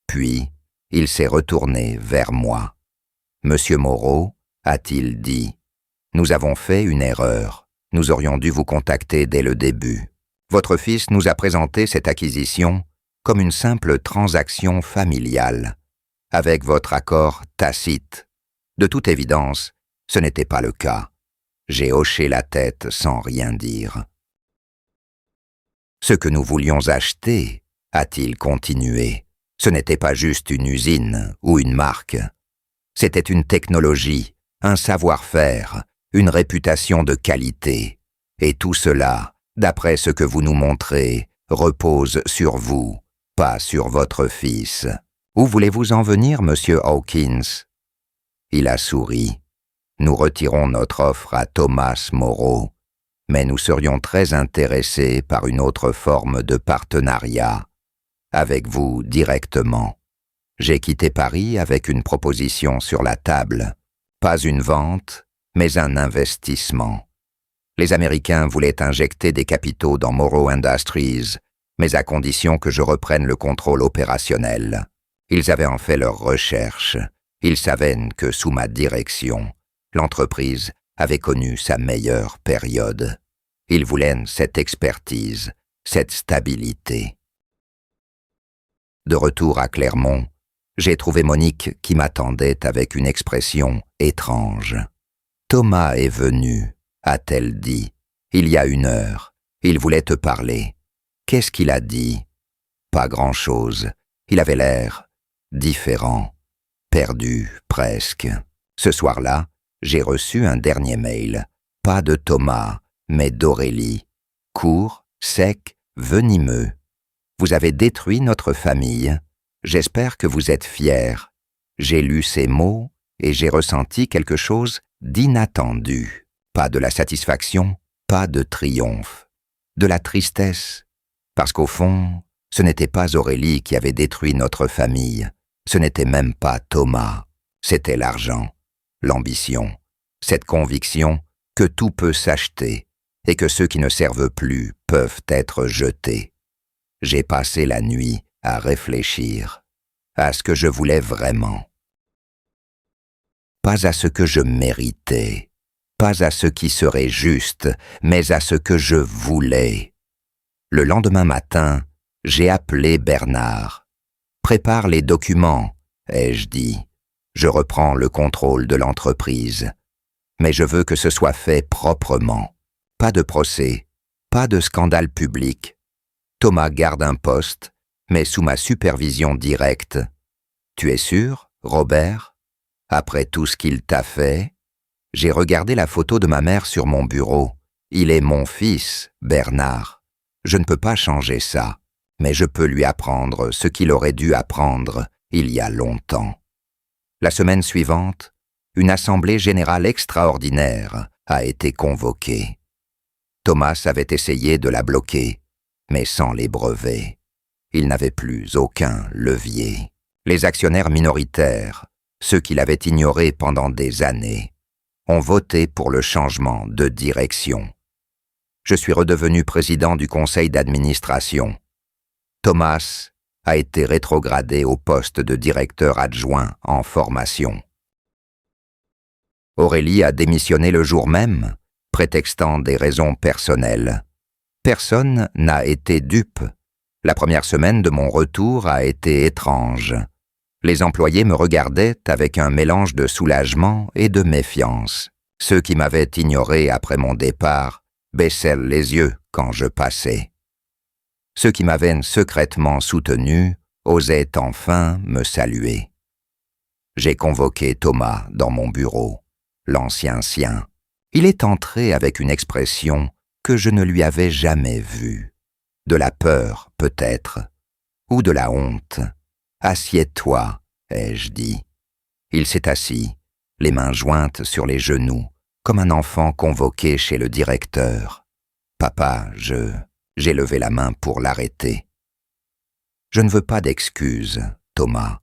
S1: Puis, il s'est retourné vers moi. « Monsieur Moreau, a-t-il dit, nous avons fait une erreur. Nous aurions dû vous contacter dès le début. Votre fils nous a présenté cette acquisition comme une simple transaction familiale, avec votre accord tacite. De toute évidence, ce n'était pas le cas. » J'ai hoché la tête sans rien dire. « Ce que nous voulions acheter, a-t-il continué, ce n'était pas juste une usine ou une marque. C'était une technologie, un savoir-faire, une réputation de qualité. Et tout cela, d'après ce que vous nous montrez, repose sur vous, pas sur votre fils. Où voulez-vous en venir, monsieur Hawkins ?» Il a souri. « Nous retirons notre offre à Thomas Moreau, mais nous serions très intéressés par une autre forme de partenariat, avec vous directement. J'ai quitté Paris avec une proposition sur la table, pas une vente, mais un investissement. Les Américains voulaient injecter des capitaux dans Moreau Industries, mais à condition que je reprenne le contrôle opérationnel. Ils avaient en fait leurs recherches. Ils savaient que sous ma direction, l'entreprise avait connu sa meilleure période. Ils voulaient cette expertise, cette stabilité. De retour à Clermont, j'ai trouvé Monique qui m'attendait avec une expression étrange. « Thomas est venu, a-t-elle dit, il y a 1 heure. Il voulait te parler. Qu'est-ce qu'il a dit ? Pas grand-chose. Il avait l'air différent, perdu presque. Ce soir-là, j'ai reçu un dernier mail. Pas de Thomas, mais d'Aurélie. Court, sec, venimeux. Vous avez détruit notre famille. J'espère que vous êtes fiers. J'ai lu ces mots et j'ai ressenti quelque chose d'inattendu. Pas de la satisfaction, pas de triomphe. De la tristesse. Parce qu'au fond, ce n'était pas Aurélie qui avait détruit notre famille. Ce n'était même pas Thomas. C'était l'argent, l'ambition, cette conviction que tout peut s'acheter et que ceux qui ne servent plus peuvent être jetés. J'ai passé la nuit à réfléchir à ce que je voulais vraiment. Pas à ce que je méritais, pas à ce qui serait juste, mais à ce que je voulais. Le lendemain matin, j'ai appelé Bernard. « Prépare les documents », ai-je dit. « Je reprends le contrôle de l'entreprise. Mais je veux que ce soit fait proprement. Pas de procès, pas de scandale public. Thomas garde un poste, mais sous ma supervision directe. Tu es sûr, Robert ? Après tout ce qu'il t'a fait ? » J'ai regardé la photo de ma mère sur mon bureau. Il est mon fils, Bernard. Je ne peux pas changer ça, mais je peux lui apprendre ce qu'il aurait dû apprendre il y a longtemps. La semaine suivante, une assemblée générale extraordinaire a été convoquée. Thomas avait essayé de la bloquer, mais sans les brevets. Il n'avait plus aucun levier. Les actionnaires minoritaires, ceux qui l'avaient ignoré pendant des années, ont voté pour le changement de direction. Je suis redevenu président du conseil d'administration. Thomas a été rétrogradé au poste de directeur adjoint en formation. Aurélie a démissionné le jour même, prétextant des raisons personnelles. Personne n'a été dupe. La première semaine de mon retour a été étrange. Les employés me regardaient avec un mélange de soulagement et de méfiance. Ceux qui m'avaient ignoré après mon départ baissaient les yeux quand je passais. Ceux qui m'avaient secrètement soutenu osaient enfin me saluer. J'ai convoqué Thomas dans mon bureau, l'ancien sien. Il est entré avec une expression que je ne lui avais jamais vue. De la peur, peut-être, ou de la honte. « Assieds-toi », ai-je dit. Il s'est assis, les mains jointes sur les genoux, comme un enfant convoqué chez le directeur. Papa, j'ai levé la main pour l'arrêter. Je ne veux pas d'excuses, Thomas.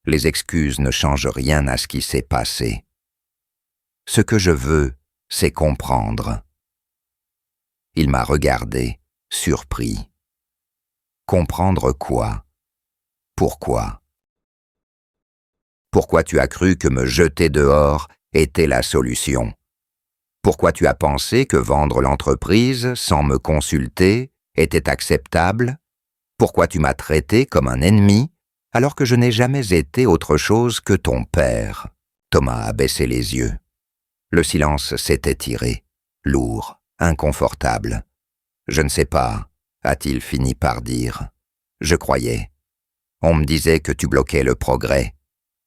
S1: Les excuses ne changent rien à ce qui s'est passé. Ce que je veux, c'est comprendre. Il m'a regardé, surpris. Comprendre quoi? Pourquoi? Pourquoi tu as cru que me jeter dehors était la solution? Pourquoi tu as pensé que vendre l'entreprise sans me consulter était acceptable? Pourquoi tu m'as traité comme un ennemi alors que je n'ai jamais été autre chose que ton père? Thomas a baissé les yeux. Le silence s'est étiré, lourd, inconfortable. Je ne sais pas, a-t-il fini par dire. Je croyais. On me disait que tu bloquais le progrès,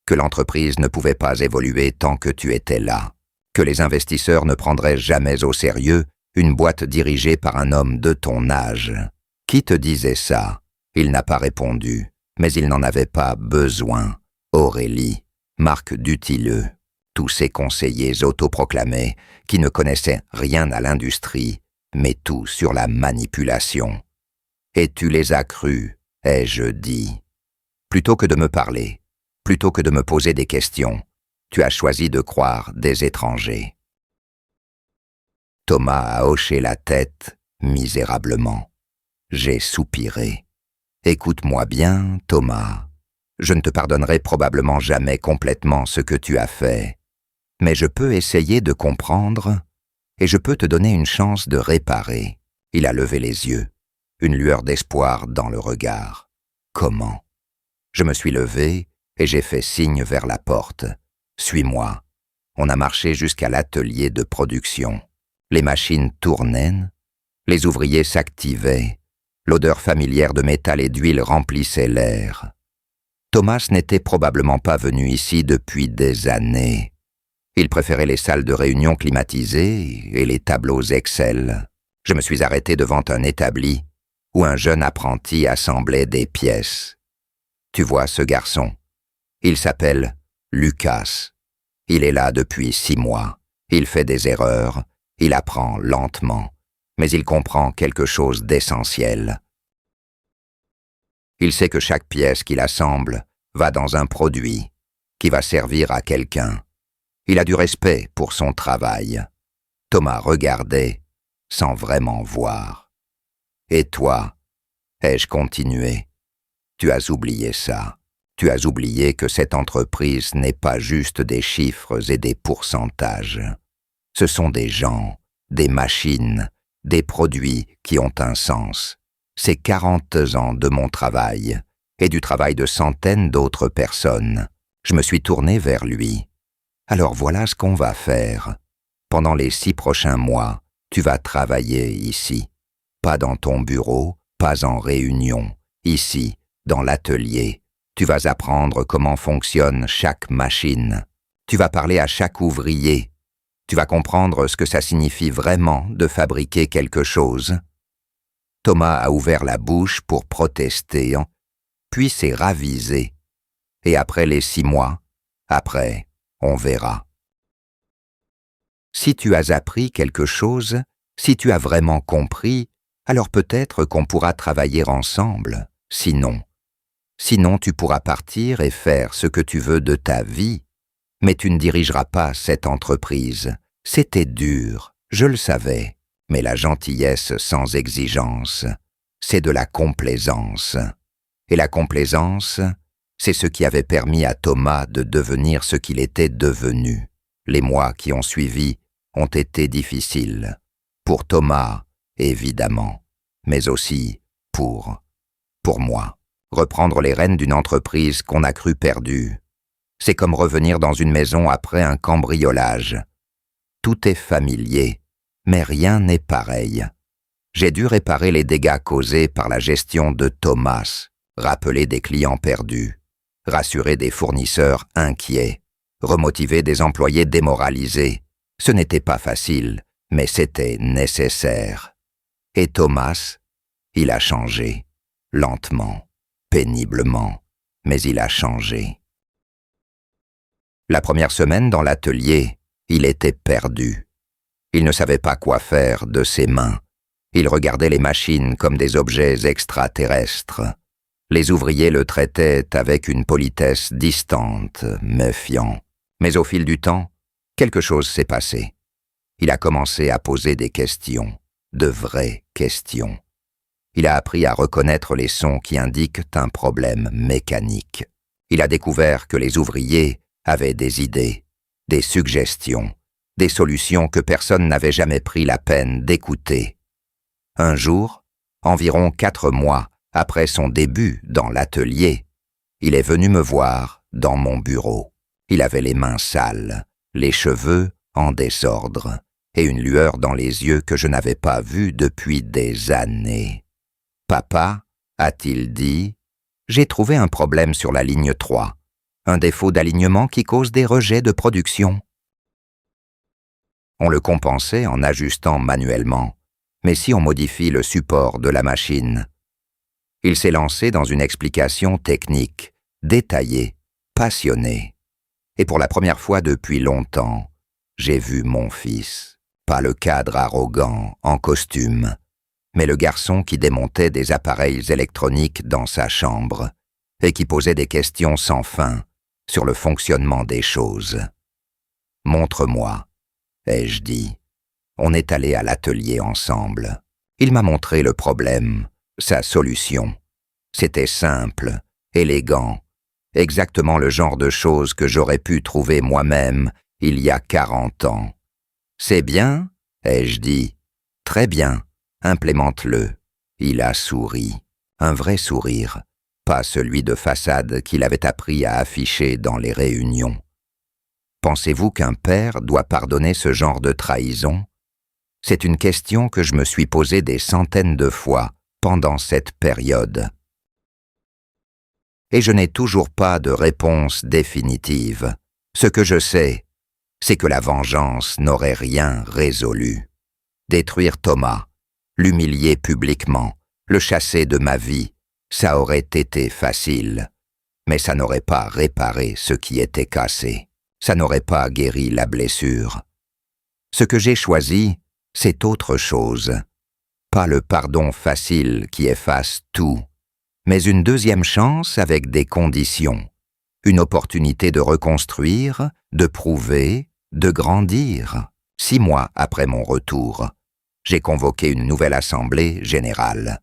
S1: que l'entreprise ne pouvait pas évoluer tant que tu étais là, que les investisseurs ne prendraient jamais au sérieux une boîte dirigée par un homme de ton âge. Qui te disait ça? Il n'a pas répondu, mais il n'en avait pas besoin. Aurélie, Marc Dutilleux, tous ces conseillers autoproclamés qui ne connaissaient rien à l'industrie, mais tout sur la manipulation. Et tu les as crus, ai-je dit. Plutôt que de me parler, plutôt que de me poser des questions, tu as choisi de croire des étrangers. Thomas a hoché la tête misérablement. J'ai soupiré. Écoute-moi bien, Thomas. Je ne te pardonnerai probablement jamais complètement ce que tu as fait, mais je peux essayer de comprendre et je peux te donner une chance de réparer. Il a levé les yeux, une lueur d'espoir dans le regard. Comment? Je me suis levé et j'ai fait signe vers la porte. Suis-moi. On a marché jusqu'à l'atelier de production. Les machines tournaient, les ouvriers s'activaient, l'odeur familière de métal et d'huile remplissait l'air. Thomas n'était probablement pas venu ici depuis des années. Il préférait les salles de réunion climatisées et les tableaux Excel. Je me suis arrêté devant un établi où un jeune apprenti assemblait des pièces. Tu vois ce garçon? Il s'appelle Lucas. Il est là depuis 6 mois. Il fait des erreurs, il apprend lentement, mais il comprend quelque chose d'essentiel. Il sait que chaque pièce qu'il assemble va dans un produit qui va servir à quelqu'un. Il a du respect pour son travail. Thomas regardait sans vraiment voir. Et toi, ai-je continué, tu as oublié ça. Tu as oublié que cette entreprise n'est pas juste des chiffres et des pourcentages. Ce sont des gens, des machines, des produits qui ont un sens. C'est 40 ans de mon travail et du travail de centaines d'autres personnes. Je me suis tourné vers lui. Alors voilà ce qu'on va faire. Pendant les 6 prochains mois, tu vas travailler ici. Pas dans ton bureau, pas en réunion. Ici, dans l'atelier. Tu vas apprendre comment fonctionne chaque machine. Tu vas parler à chaque ouvrier. Tu vas comprendre ce que ça signifie vraiment de fabriquer quelque chose. Thomas a ouvert la bouche pour protester, puis s'est ravisé. Et après les 6 mois, après, on verra. Si tu as appris quelque chose, si tu as vraiment compris, alors peut-être qu'on pourra travailler ensemble. Sinon, tu pourras partir et faire ce que tu veux de ta vie, mais tu ne dirigeras pas cette entreprise. C'était dur, je le savais, mais la gentillesse sans exigence, c'est de la complaisance. Et la complaisance, c'est ce qui avait permis à Thomas de devenir ce qu'il était devenu. Les mois qui ont suivi ont été difficiles. Pour Thomas, évidemment, mais aussi pour moi. Reprendre les rênes d'une entreprise qu'on a cru perdue, c'est comme revenir dans une maison après un cambriolage. Tout est familier, mais rien n'est pareil. J'ai dû réparer les dégâts causés par la gestion de Thomas, rappeler des clients perdus, rassurer des fournisseurs inquiets, remotiver des employés démoralisés. Ce n'était pas facile, mais c'était nécessaire. Et Thomas, il a changé, lentement, péniblement, mais il a changé. La première semaine dans l'atelier, il était perdu. Il ne savait pas quoi faire de ses mains. Il regardait les machines comme des objets extraterrestres. Les ouvriers le traitaient avec une politesse distante, méfiant. Mais au fil du temps, quelque chose s'est passé. Il a commencé à poser des questions, de vraies questions. Il a appris à reconnaître les sons qui indiquent un problème mécanique. Il a découvert que les ouvriers avaient des idées, des suggestions, des solutions que personne n'avait jamais pris la peine d'écouter. Un jour, environ 4 mois après son début dans l'atelier, il est venu me voir dans mon bureau. Il avait les mains sales, les cheveux en désordre, et une lueur dans les yeux que je n'avais pas vue depuis des années. « Papa, a-t-il dit, j'ai trouvé un problème sur la ligne 3, un défaut d'alignement qui cause des rejets de production. » On le compensait en ajustant manuellement, mais si on modifie le support de la machine. Il s'est lancé dans une explication technique, détaillée, passionnée. Et pour la première fois depuis longtemps, j'ai vu mon fils, pas le cadre arrogant, en costume, mais le garçon qui démontait des appareils électroniques dans sa chambre et qui posait des questions sans fin sur le fonctionnement des choses. « Montre-moi », ai-je dit. On est allé à l'atelier ensemble. Il m'a montré le problème, sa solution. C'était simple, élégant, exactement le genre de choses que j'aurais pu trouver moi-même il y a 40 ans. « C'est bien ?» ai-je dit. « Très bien, implémente-le. » Il a souri, un vrai sourire, pas celui de façade qu'il avait appris à afficher dans les réunions. Pensez-vous qu'un père doit pardonner ce genre de trahison? C'est une question que je me suis posée des centaines de fois pendant cette période. Et je n'ai toujours pas de réponse définitive. Ce que je sais, c'est que la vengeance n'aurait rien résolu. Détruire Thomas, l'humilier publiquement, le chasser de ma vie, ça aurait été facile. Mais ça n'aurait pas réparé ce qui était cassé. Ça n'aurait pas guéri la blessure. Ce que j'ai choisi, c'est autre chose. Pas le pardon facile qui efface tout, mais une deuxième chance avec des conditions. Une opportunité de reconstruire, de prouver, de grandir. 6 mois après mon retour, j'ai convoqué une nouvelle assemblée générale.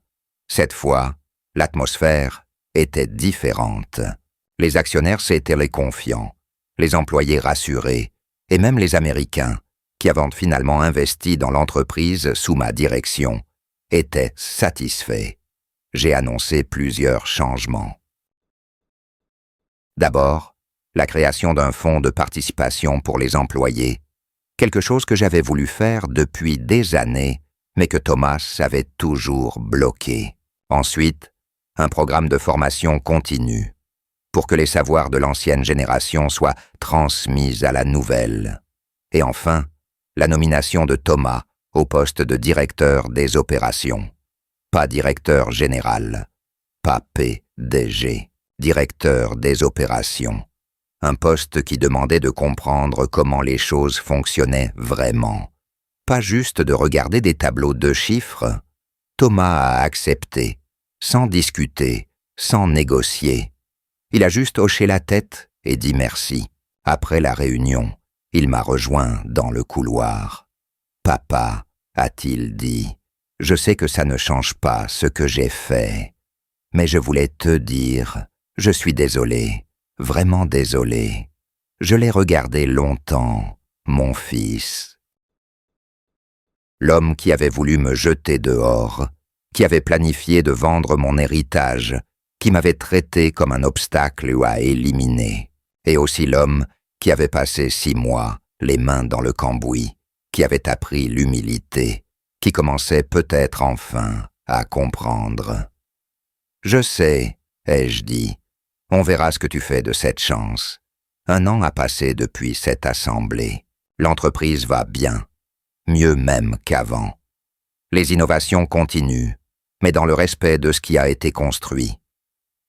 S1: Cette fois, l'atmosphère était différente. Les actionnaires s'étaient les confiants, les employés rassurés, et même les Américains, qui avaient finalement investi dans l'entreprise sous ma direction, étaient satisfaits. J'ai annoncé plusieurs changements. D'abord, la création d'un fonds de participation pour les employés, quelque chose que j'avais voulu faire depuis des années, mais que Thomas avait toujours bloqué. Ensuite, un programme de formation continue, pour que les savoirs de l'ancienne génération soient transmis à la nouvelle. Et enfin, la nomination de Thomas au poste de directeur des opérations. Pas directeur général, pas PDG, directeur des opérations. Un poste qui demandait de comprendre comment les choses fonctionnaient vraiment. Pas juste de regarder des tableaux de chiffres. Thomas a accepté, sans discuter, sans négocier. Il a juste hoché la tête et dit merci. Après la réunion, il m'a rejoint dans le couloir. « Papa, a-t-il dit, je sais que ça ne change pas ce que j'ai fait, mais je voulais te dire, je suis désolé, vraiment désolé. Je l'ai regardé longtemps, mon fils. » L'homme qui avait voulu me jeter dehors, qui avait planifié de vendre mon héritage, qui m'avait traité comme un obstacle à éliminer, et aussi l'homme qui avait passé 6 mois, les mains dans le cambouis, qui avait appris l'humilité, qui commençait peut-être enfin à comprendre. « Je sais, ai-je dit, on verra ce que tu fais de cette chance. 1 an a passé depuis cette assemblée. L'entreprise va bien, mieux même qu'avant. Les innovations continuent, mais dans le respect de ce qui a été construit.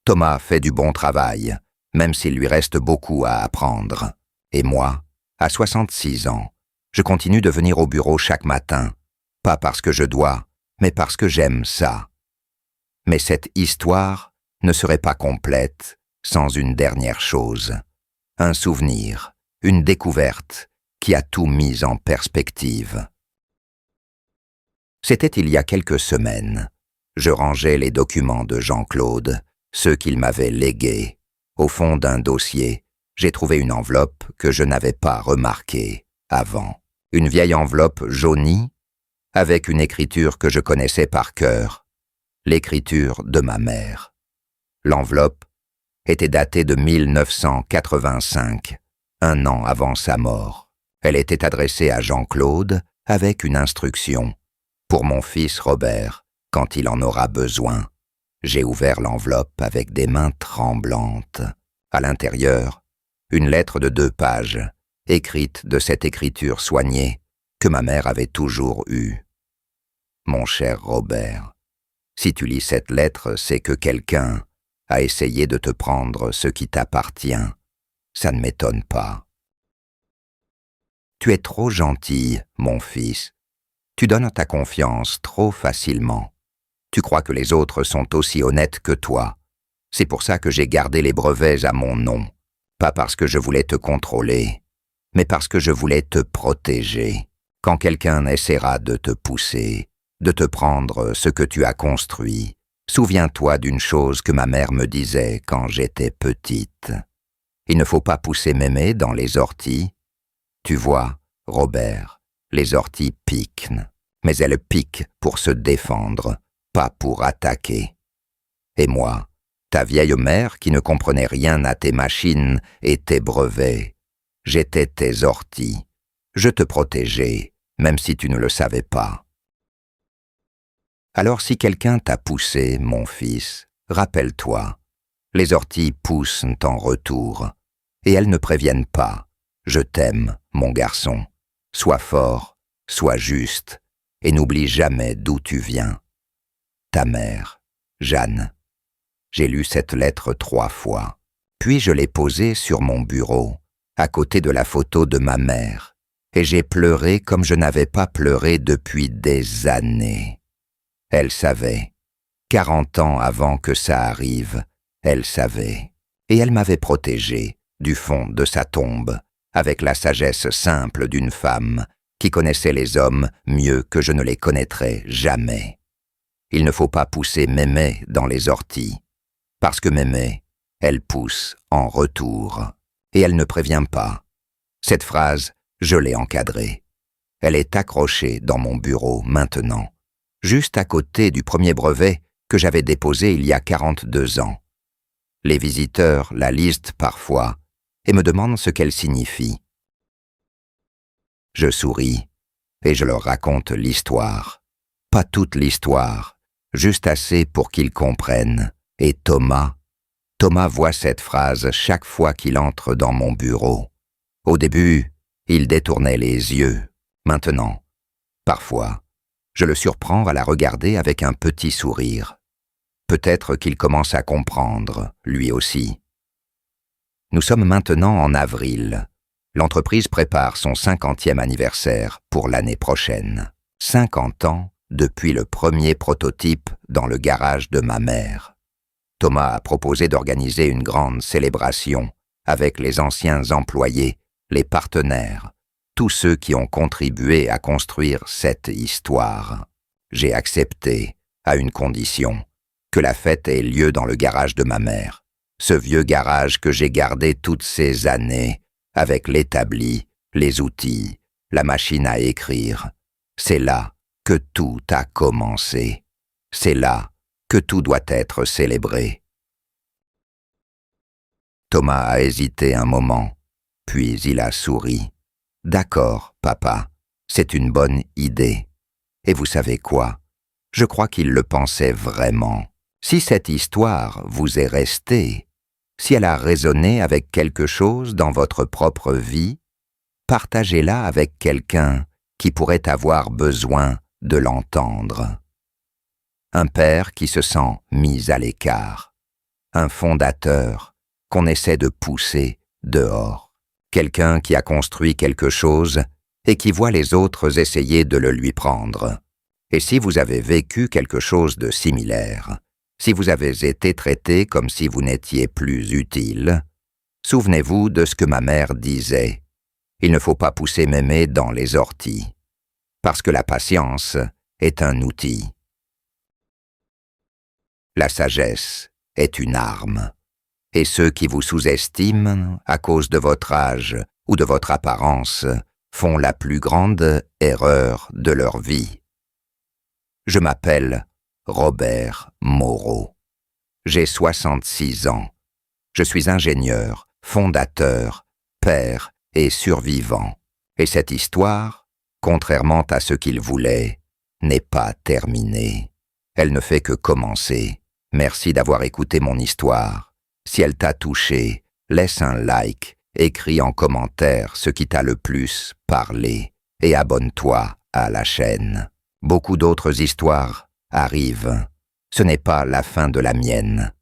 S1: Thomas fait du bon travail, même s'il lui reste beaucoup à apprendre. Et moi, à 66 ans, Je continue de venir au bureau chaque matin, pas parce que je dois, mais parce que j'aime ça. Mais cette histoire ne serait pas complète sans une dernière chose, un souvenir, une découverte qui a tout mis en perspective. C'était il y a quelques semaines. Je rangeais les documents de Jean-Claude, ceux qu'il m'avait légués. Au fond d'un dossier, j'ai trouvé une enveloppe que je n'avais pas remarquée avant. Une vieille enveloppe jaunie, avec une écriture que je connaissais par cœur, l'écriture de ma mère. L'enveloppe était datée de 1985, un an avant sa mort. Elle était adressée à Jean-Claude avec une instruction. Pour mon fils Robert, quand il en aura besoin. J'ai ouvert l'enveloppe avec des mains tremblantes. À l'intérieur, une lettre de 2 pages, écrite de cette écriture soignée que ma mère avait toujours eue. Mon cher Robert, si tu lis cette lettre, c'est que quelqu'un a essayé de te prendre ce qui t'appartient. Ça ne m'étonne pas. Tu es trop gentil, mon fils. Tu donnes ta confiance trop facilement. Tu crois que les autres sont aussi honnêtes que toi. C'est pour ça que j'ai gardé les brevets à mon nom. Pas parce que je voulais te contrôler, mais parce que je voulais te protéger. Quand quelqu'un essaiera de te pousser, de te prendre ce que tu as construit, souviens-toi d'une chose que ma mère me disait quand j'étais petite. Il ne faut pas pousser mémé dans les orties. Tu vois, Robert, les orties piquent, mais elles piquent pour se défendre, pas pour attaquer. Et moi, ta vieille mère qui ne comprenait rien à tes machines et tes brevets, j'étais tes orties. Je te protégeais, même si tu ne le savais pas. Alors si quelqu'un t'a poussé, mon fils, rappelle-toi, les orties poussent en retour, et elles ne préviennent pas. Je t'aime, mon garçon. Sois fort, sois juste, et n'oublie jamais d'où tu viens. Ta mère, Jeanne. J'ai lu cette lettre 3 fois, puis je l'ai posée sur mon bureau, à côté de la photo de ma mère, et j'ai pleuré comme je n'avais pas pleuré depuis des années. Elle savait. 40 ans avant que ça arrive, elle savait. Et elle m'avait protégé, du fond de sa tombe, avec la sagesse simple d'une femme qui connaissait les hommes mieux que je ne les connaîtrais jamais. Il ne faut pas pousser mémé dans les orties, parce que mémé, elle pousse en retour, et elle ne prévient pas. Cette phrase, je l'ai encadrée. Elle est accrochée dans mon bureau maintenant, juste à côté du premier brevet que j'avais déposé il y a 42 ans. Les visiteurs la lisent parfois et me demandent ce qu'elle signifie. Je souris et je leur raconte l'histoire. Pas toute l'histoire, juste assez pour qu'ils comprennent. Et Thomas voit cette phrase chaque fois qu'il entre dans mon bureau. Au début, il détournait les yeux. Maintenant, parfois, je le surprends à la regarder avec un petit sourire. Peut-être qu'il commence à comprendre, lui aussi. Nous sommes maintenant en avril. L'entreprise prépare son 50e anniversaire pour l'année prochaine. 50 ans depuis le premier prototype dans le garage de ma mère. Thomas a proposé d'organiser une grande célébration avec les anciens employés, les partenaires, tous ceux qui ont contribué à construire cette histoire. J'ai accepté, à une condition, que la fête ait lieu dans le garage de ma mère. Ce vieux garage que j'ai gardé toutes ces années, avec l'établi, les outils, la machine à écrire. C'est là que tout a commencé. C'est là que tout doit être célébré. Thomas a hésité un moment, puis il a souri. « D'accord, papa, c'est une bonne idée. Et vous savez quoi? Je crois qu'il le pensait vraiment. Si cette histoire vous est restée, si elle a résonné avec quelque chose dans votre propre vie, partagez-la avec quelqu'un qui pourrait avoir besoin de l'entendre. Un père qui se sent mis à l'écart, un fondateur qu'on essaie de pousser dehors, quelqu'un qui a construit quelque chose et qui voit les autres essayer de le lui prendre. Et si vous avez vécu quelque chose de similaire, si vous avez été traité comme si vous n'étiez plus utile, souvenez-vous de ce que ma mère disait. Il ne faut pas pousser mémé dans les orties, parce que la patience est un outil. La sagesse est une arme, et ceux qui vous sous-estiment à cause de votre âge ou de votre apparence font la plus grande erreur de leur vie. Je m'appelle Robert Moreau. J'ai 66 ans. Je suis ingénieur, fondateur, père et survivant. Et cette histoire, contrairement à ce qu'il voulait, n'est pas terminée. Elle ne fait que commencer. Merci d'avoir écouté mon histoire. Si elle t'a touché, laisse un like, écris en commentaire ce qui t'a le plus parlé et abonne-toi à la chaîne. Beaucoup d'autres histoires arrivent. Ce n'est pas la fin de la mienne.